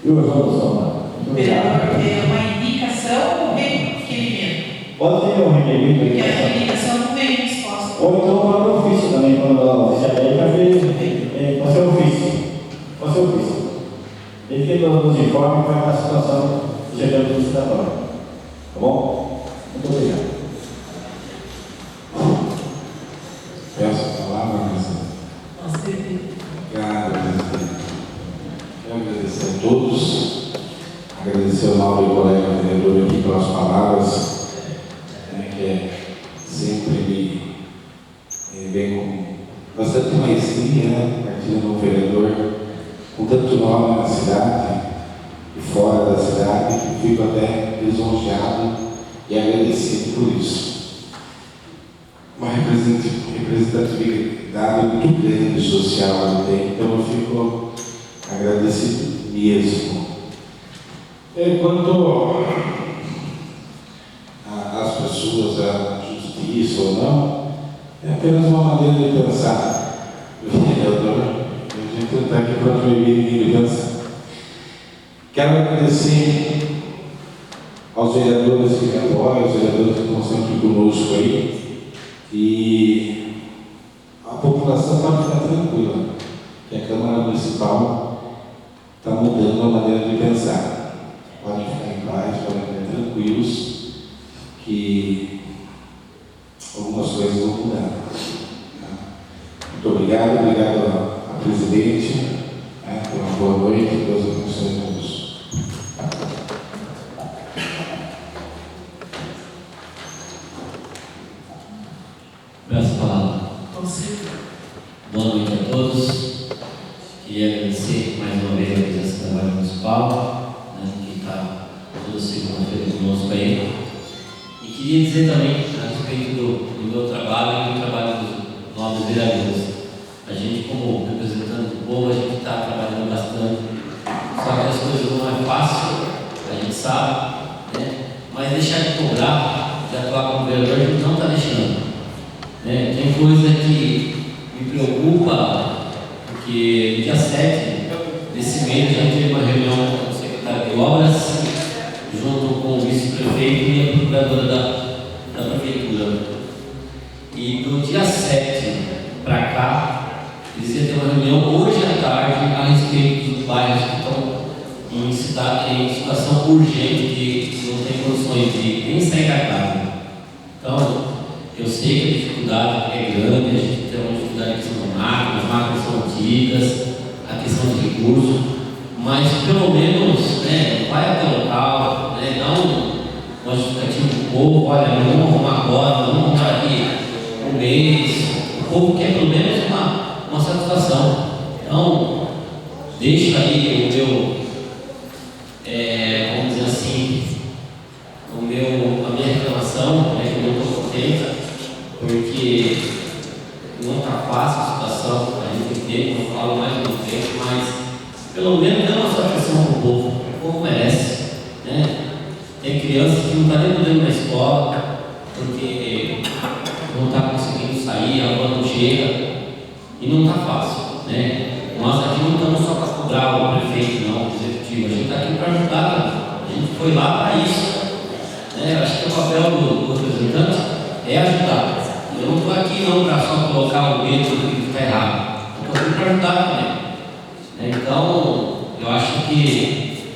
e o João do Soma. Muito Vereador, obrigado. é uma indicação ou requerimento? Pode ter um requerimento. Porque a indicação não vem resposta. Ou então para o ofício também, quando a oficialidade pode ser ofício. Pode ser ofício. Ele que nos informe para a situação do setor do licitatório. Tá bom? Muito obrigado. Peço a palavra, presidente. Obrigado, presidente. Quero agradecer a todos, agradecer ao nobre colega vereador aqui pelas palavras, que sempre me vem com bastante maestria, partindo do vereador, com tanto nome na cidade e fora da cidade, que fico até lisonjeado e agradecido por isso. Uma representatividade muito grande social ali tem, então eu fico agradecido mesmo. Quanto às pessoas, a justiça ou não, é apenas uma maneira de pensar. Vereador, a gente está aqui para proibir de pensar. Quero agradecer aos vereadores que me apoiam, aos vereadores que estão sempre conosco aí. E a população pode ficar tranquila, que a Câmara Municipal está mudando a maneira de pensar. Podem ficar em paz, podem ficar tranquilos, que algumas coisas vão mudar. Muito obrigado, obrigado a presidente, por uma boa noite, Deus abençoe a todos. Peço a palavra. Boa noite a todos. Queria agradecer mais uma vez a presença da Guarda Municipal, que está toda segunda-feira conosco aí. E queria dizer também a respeito do meu trabalho e do trabalho dos novos vereadores. A gente, como representante do povo, a gente está trabalhando bastante. Só que as coisas não é fácil, a gente sabe, né? Mas deixar de cobrar, de atuar como vereador, a gente não está deixando. Tem coisa que me preocupa, porque no dia 7 desse mês a gente teve uma reunião com o secretário de obras, junto com o vice-prefeito e a procuradora da prefeitura. E do dia 7 para cá, eles iam ter uma reunião hoje à tarde a respeito dos bairros que estão em situação urgente, que não tem condições de nem sair da casa. Então, eu sei que a dificuldade é grande, a gente tem uma dificuldade na questão da máquina, as máquinas são antigas, a questão de recursos, mas pelo menos vai até o local, dá uma justificativa para o povo, olha, não vamos arrumar agora, não vamos arrumar aqui um mês. O povo quer pelo menos uma satisfação. Então, deixa aí o meu, vamos dizer assim, pelo menos dê uma satisfação para o povo. O povo merece, né? Tem crianças que não estão nem podendo ir na escola, porque não está conseguindo sair, a rua não chega, e não está fácil, né? Nós aqui não estamos só para cobrar o prefeito, não, o executivo, a gente está aqui para ajudar, a gente foi lá para isso, né? Acho que o papel do representante é ajudar. Eu não estou aqui não para só colocar o dedo no que está errado, eu estou aqui para ajudar também. Então, eu acho que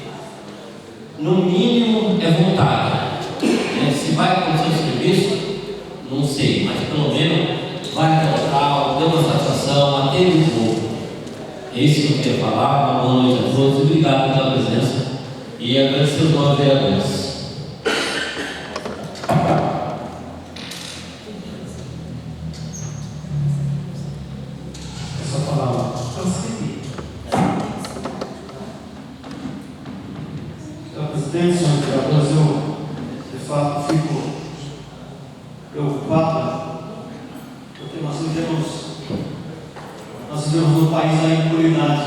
no mínimo é vontade, né? Se vai acontecer o serviço, não sei, mas pelo menos vai até o local, dê uma satisfação, atende o povo. É isso que eu queria falar. Uma boa noite a todos, obrigado pela presença e agradecer os novos vereadores. Essa palavra. Senhor presidente, senhor vereadores, eu de fato fico preocupado, porque nós vivemos no país da impunidade.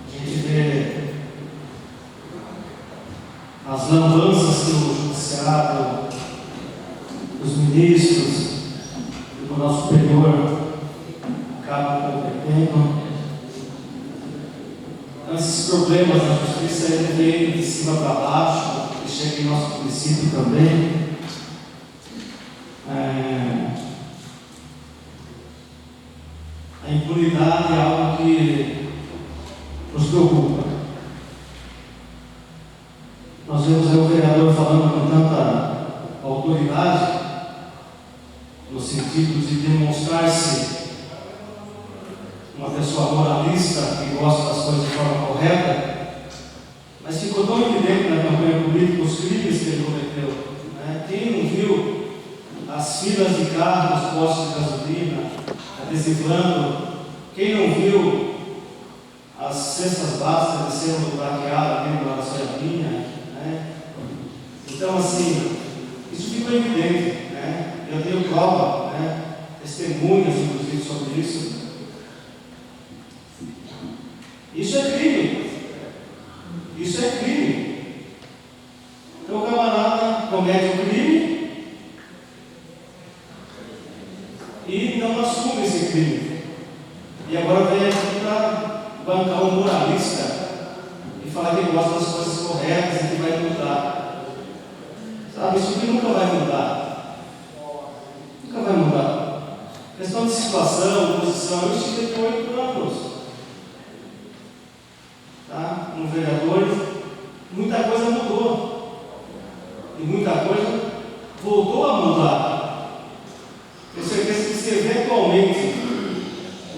A gente vê as lambanças que o judiciário, os ministros e o Tribunal Superior acabam cometendo. Então, esses problemas na justiça ele vem de cima para baixo, e chega em nosso município também. A impunidade é algo que nos preocupa. Nós vemos aí o vereador falando com tanta autoridade, no sentido de demonstrar-se uma pessoa moralista que gosta das coisas de forma correta, mas ficou tão evidente na campanha política os crimes que ele cometeu, né? Quem não viu as filas de carros nos postos de gasolina adesivando? Quem não viu as cestas básicas sendo laqueadas dentro da soiabinha, né? Então, assim, isso ficou evidente, né? Eu tenho prova, né? Testemunhas, inclusive, sobre isso. Isso é crime. Isso é crime. Então, o camarada comete o crime e não assume esse crime. E agora vem aqui para bancar um moralista e falar que gosta das coisas corretas e que vai mudar. Sabe, isso aqui nunca vai mudar. Nunca vai mudar. Questão de situação, posição, eu estive aqui 8 anos. Tá? Como vereador, muita coisa mudou. E muita coisa voltou a mudar. Tenho certeza que se eventualmente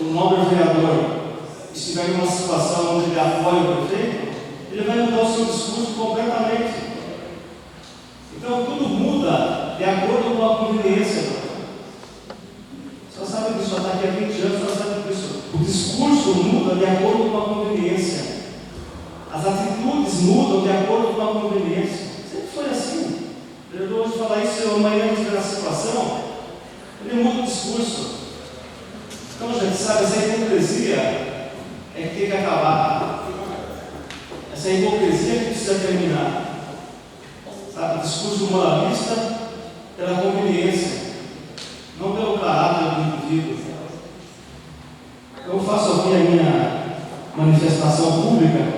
o nobre vereador estiver em uma situação onde ele apoia o prefeito, ele vai mudar o seu discurso completamente. Então tudo muda de acordo com a conveniência. Só sabe disso, já está aqui há 20 anos, só sabe disso. O discurso muda de acordo com a conveniência. As atitudes mudam de acordo com a conveniência. Sempre foi assim. O vereador hoje falar isso, eu amanhã estiver na situação, ele muda o discurso. Então, gente, sabe, essa hipocrisia é que tem que acabar. Essa hipocrisia que precisa terminar. Sabe, o discurso moralista pela conveniência, não pelo caráter do indivíduo. Eu faço aqui a minha manifestação pública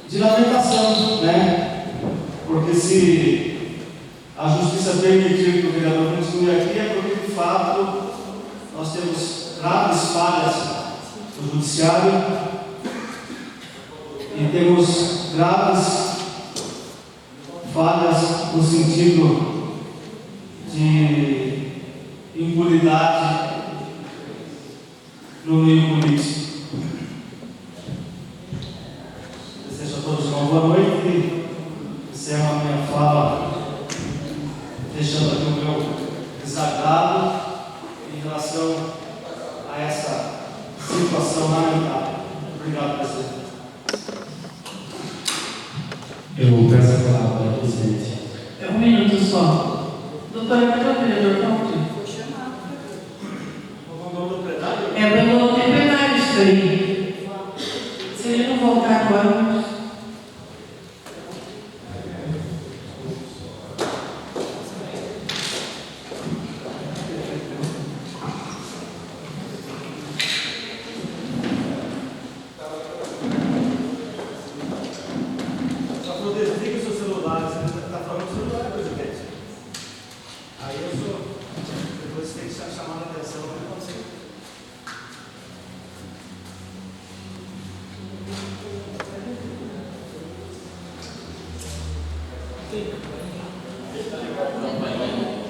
de lamentação, né? Porque se a justiça permitir que o vereador continue aqui, é porque de fato nós temos graves falhas no judiciário e temos graves falhas no sentido de impunidade no meio político. Desejo a todos uma boa noite e encerro a minha fala deixando aqui o meu desagrado em relação a essa situação lamentável. Obrigado, presidente. Eu peço a palavra, presidente. Um minuto só. Doutora, cadê o vereador Paulo? O nome do plenário? É pelo plenário. isso daí. Se ele não voltar agora.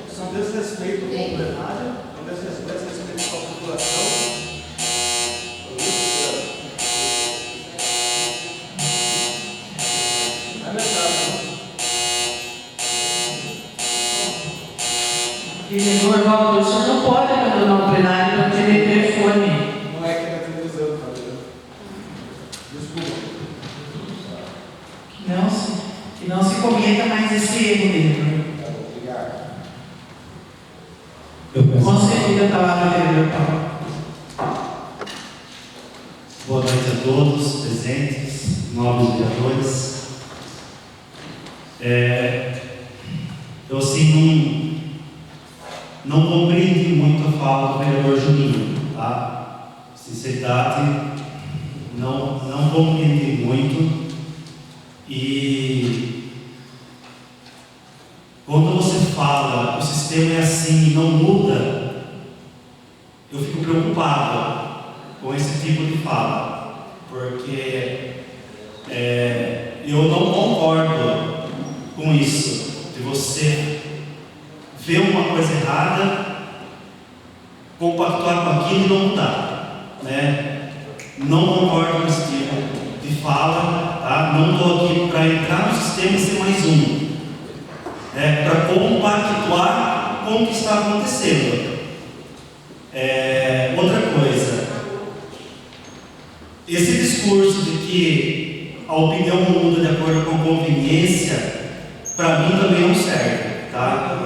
São desrespeito com o plenário, são desrespeito com a população. Vereador Walter, o senhor não pode abandonar o plenário para atender telefone. Não é que é da televisão, tá vendo? Desculpa. Que não se cometa mais esse erro dele. Concedida a palavra, vereador Paulo. Boa noite a todos presentes, nobres vereadores. Eu assim não compreendi muito a fala do vereador Juninho, tá? Sinceridade, não compreendi muito. E quando você fala o sistema é assim e não muda, eu fico preocupado com esse tipo de fala, porque eu não concordo com isso, de você ver uma coisa errada, compactuar com aquilo e não mudar, né? Não concordo com esse tipo de fala, tá? Não estou aqui para entrar no sistema e ser mais um, para compactuar com o que está acontecendo. Outra coisa, esse discurso de que a opinião muda de acordo com a conveniência, para mim também não serve, tá?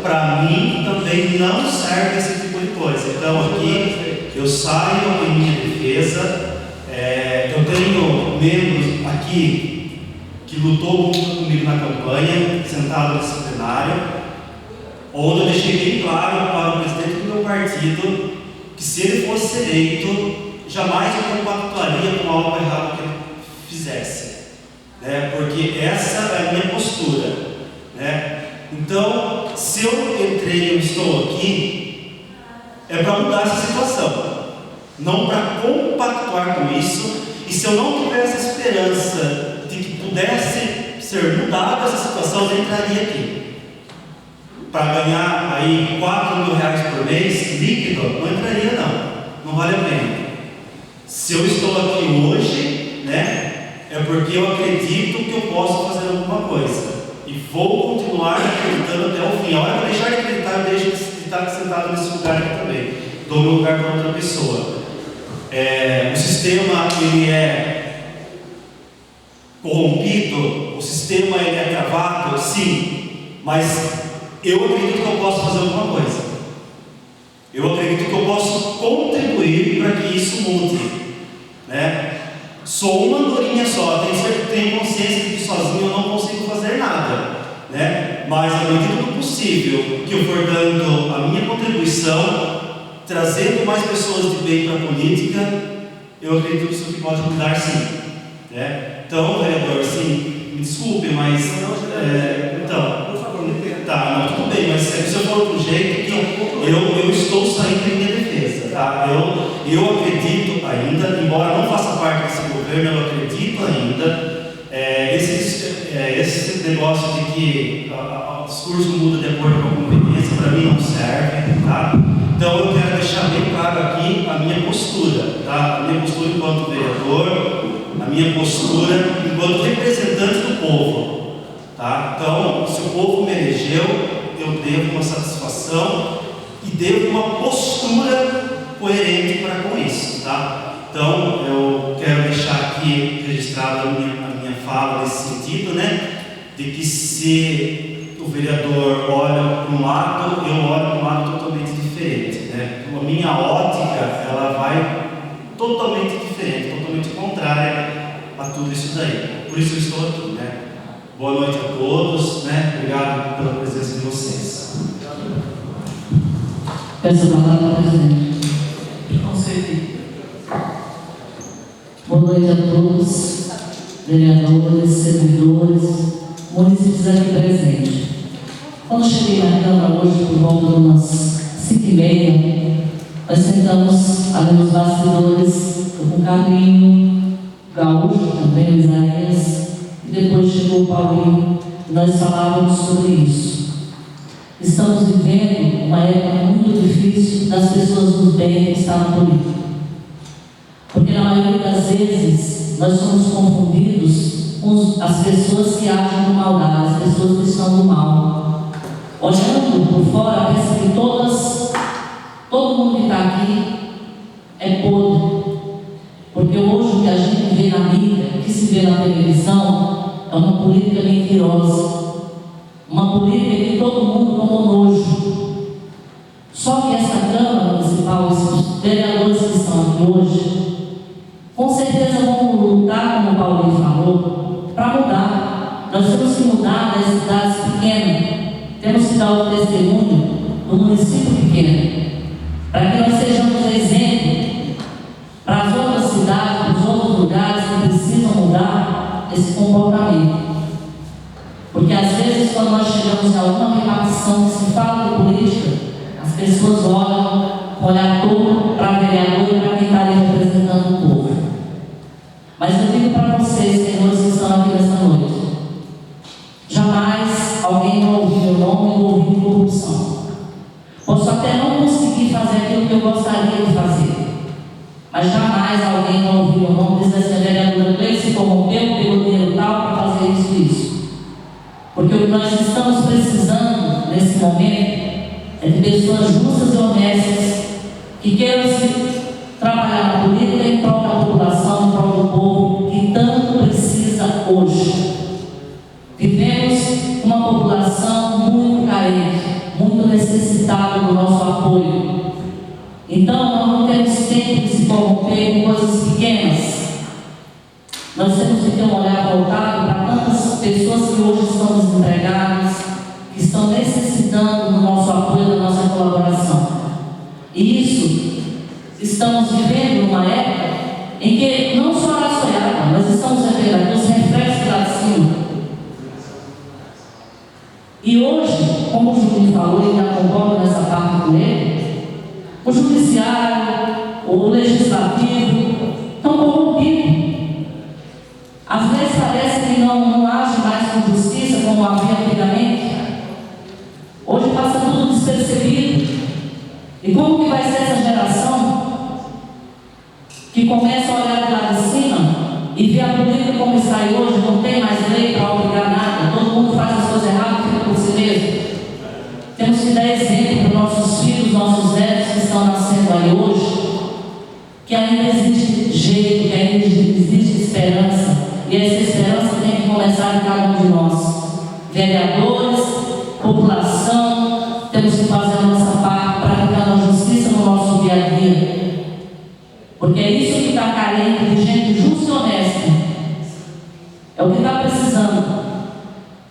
Para mim também não serve esse tipo de coisa. Então aqui eu saio em minha defesa. Eu tenho membros aqui que lutou muito comigo na campanha, sentado nesse plenário, onde eu deixei bem claro para o presidente do meu partido que se ele fosse eleito, jamais eu compactuaria com algo errado que ele fizesse, né? Porque essa é a minha postura, né? Então, se eu entrei e estou aqui, é para mudar essa situação, não para compactuar com isso. E se eu não tivesse esperança de que pudesse ser mudada essa situação, eu entraria aqui. Para ganhar aí R$4.000 por mês, líquido, não entraria não vale a pena. Se eu estou aqui hoje, né, é porque eu acredito que eu posso fazer alguma coisa. E vou continuar acreditando até o fim. A hora que eu deixar de acreditar, eu deixo de estar sentado nesse lugar aqui também. Dou meu lugar para outra pessoa. O sistema ele é corrompido, o sistema ele é travado, sim, mas eu acredito que eu posso fazer alguma coisa. Eu acredito que eu posso contribuir para que isso mude, né? Sou uma andorinha só, tenho consciência de que sozinho eu não consigo fazer nada, né? Mas à medida do possível que eu for dando a minha contribuição, trazendo mais pessoas de bem para a política, eu acredito que isso pode mudar sim, né? Então, vereador, sim, me desculpe, mas tudo bem, mas se eu for do jeito que eu estou saindo em minha defesa, tá? Eu acredito ainda, embora não faça parte desse governo, eu acredito ainda, esse negócio de que o discurso muda de acordo com a conveniência, para mim não serve, tá? Então eu quero deixar bem claro aqui a minha postura, tá? A minha postura enquanto vereador, a minha postura enquanto representante do povo, tá? Então, se o povo me elegeu, eu devo uma satisfação e devo uma postura coerente para com isso, tá? Então, eu quero deixar aqui registrada a minha fala nesse sentido, né? De que se o vereador olha para um lado, eu olho para um lado totalmente diferente, né? Então, a minha ótica, ela vai totalmente diferente, totalmente contrária a tudo isso daí. Por isso eu estou aqui, né? Boa noite a todos, né? Obrigado pela presença de vocês. Peço a palavra ao presidente. Concedido. Boa noite a todos, vereadores, servidores, munícipes aqui presentes. Quando cheguei na Câmara hoje, por volta de umas 5h30, nós sentamos ali nos bastidores com o Carlinho, o Gaúcho também, o Isaías, e depois chegou o Paulinho, e nós falávamos sobre isso. Estamos vivendo uma época muito difícil das pessoas do bem que estão na política. Porque na maioria das vezes nós somos confundidos com as pessoas que agem com maldade, as pessoas que estão do mal. Olhando por fora, pensa que todo mundo que está aqui é podre. Porque hoje o que a gente vê na mídia, o que se vê na televisão, é uma política mentirosa. Uma política que todo mundo tomou nojo. Só que essa Câmara Municipal, esses vereadores que estão aqui hoje, com certeza vamos lutar, como o Paulinho falou, para mudar. Nós temos que mudar das cidades pequenas. Temos que dar o testemunho do município pequeno, para que nós sejamos exemplo para as outras cidades, para os outros lugares que precisam mudar esse comportamento. Porque às vezes, quando nós chegamos em alguma repartição que se fala de política, as pessoas olham com olhar todo para o vereador e para quem está ali representando o povo. Mas eu digo para vocês, senhores que estão aqui nessa noite, jamais alguém vai ouvir meu nome e ouvir de corrupção. Posso até não conseguir fazer aquilo que eu gostaria de fazer, mas jamais alguém vai ouvir meu nome e dizer assim: a vereadora Cleice se corrompeu, pegou dinheiro tal para fazer isso e isso. Porque o que nós estamos precisando nesse momento é de pessoas justas e honestas que queiram se trabalhar na política em prol da população, em prol do povo que tanto precisa hoje. Vivemos uma população muito carente, muito necessitada do nosso apoio. Então, nós não temos tempo de se corromper com coisas pequenas. Nós temos que ter um olhar voltado para tantas pessoas que hoje estão desempregadas, que estão necessitando do nosso apoio, da nossa colaboração. E isso, estamos vivendo numa época em que não só a Araçoiaba, nós estamos vivendo aqui os reflexos lá de cima. E hoje, como o Juninho falou, e me acompanha nessa parte com ele, o judiciário, o legislativo estão corrompidos. Às vezes parece que não age mais com justiça como havia antigamente. Hoje passa tudo despercebido. E como que vai ser essa geração que começa a olhar de lá de cima e vê a política como está aí hoje, não tem mais lei para obrigar nada, todo mundo faz as coisas erradas e fica por si mesmo? Temos que dar exemplo para nossos filhos, nossos netos que estão nascendo aí hoje, que ainda existe jeito, que ainda existe esperança. E essa esperança tem que começar em cada um de nós. Vereadores, população, temos que fazer a nossa parte, praticando a justiça no nosso dia a dia. Porque é isso que está carente de gente justa e honesta. É o que está precisando.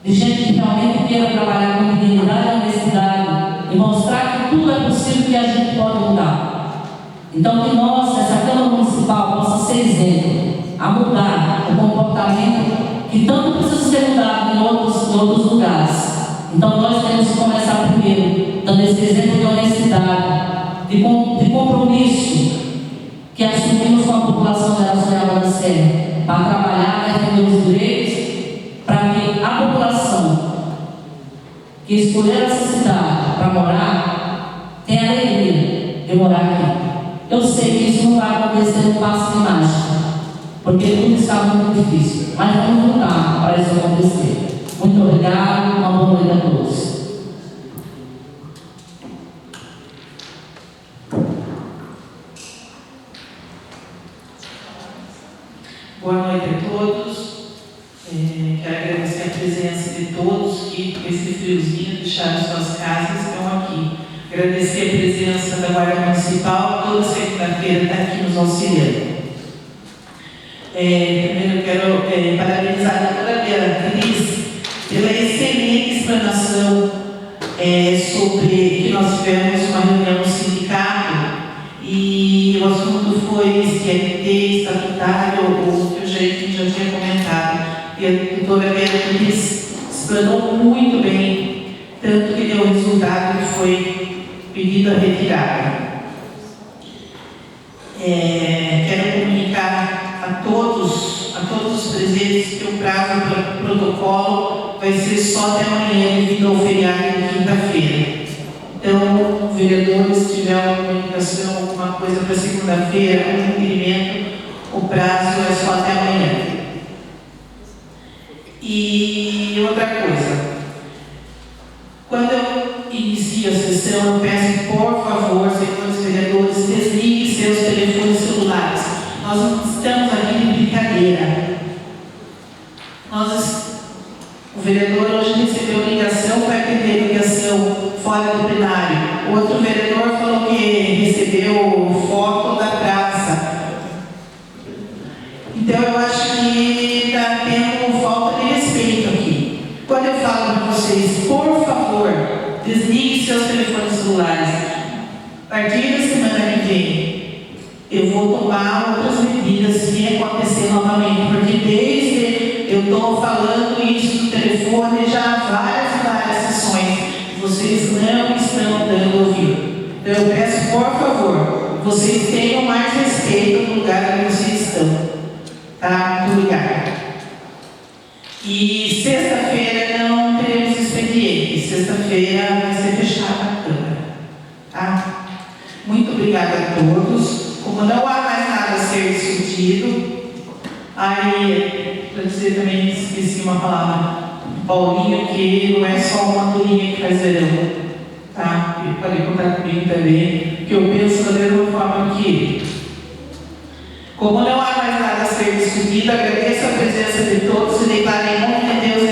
De gente que realmente queira trabalhar com dignidade e honestidade e mostrar que tudo é possível, que a gente pode mudar. Então que nós, essa Câmara Municipal, possa ser exemplo a mudar o comportamento que tanto precisa ser mudado em outros lugares. Então nós temos que começar primeiro, dando esse exemplo de honestidade, de compromisso que assumimos com a população da Araçoiaba da Serra, para trabalhar, defender os direitos, para que a população que escolher essa cidade para morar tenha alegria de morar aqui. Eu sei que isso não vai acontecer no passo de mágica, porque tudo está muito difícil, mas vamos lutar para isso acontecer. Muito obrigado, uma boa noite a todos. Boa noite a todos. Quero agradecer a presença de todos que, com esse friozinho, deixaram suas casas e estão aqui. Agradecer a presença da Guarda Municipal, toda segunda-feira está aqui nos auxiliando. Primeiro eu quero parabenizar a doutora Beatriz pela excelente explanação sobre que nós tivemos uma reunião no sindicato e o assunto foi CLT, estatutário, ou que o gerente já tinha comentado. E a doutora Beatriz explanou muito bem, tanto que deu o resultado que foi pedido a retirada. Quero comunicar a todos os presentes que o prazo para o protocolo vai ser só até amanhã, devido ao feriado de quinta-feira. Então, vereadores, se tiver alguma indicação, alguma coisa para segunda-feira, algum requerimento, o prazo é só até amanhã. E outra coisa, quando eu inicio a sessão, eu peço, por favor, senhores vereadores, desliguem seus telefones celulares. Nós não estamos aqui de brincadeira. O vereador hoje recebeu ligação, vai atender ligação fora do plenário. Outro vereador falou que recebeu foto da praça. Então eu acho que está tendo falta de respeito aqui. Quando eu falo para vocês, por favor, desliguem seus telefones celulares. A partir da semana que vem, eu vou tomar outras medidas se acontecer novamente, porque desde eu estou falando isso no telefone já há várias sessões. Vocês não estão dando ouvido. Então eu peço, por favor, vocês tenham mais respeito no lugar onde vocês estão. Tá? Muito obrigada. E sexta-feira não teremos expediente. Sexta-feira vai ser fechada a Câmara. Tá? Muito obrigada a todos. Como não há mais nada a ser discutido, aí, para dizer também, esqueci uma palavra, Paulinho, que não é só uma turminha que faz verão, tá? E pode contar comigo também, que eu penso da mesma forma que ele. Como não há mais nada a ser discutido, agradeço a presença de todos e declaro em nome de Deus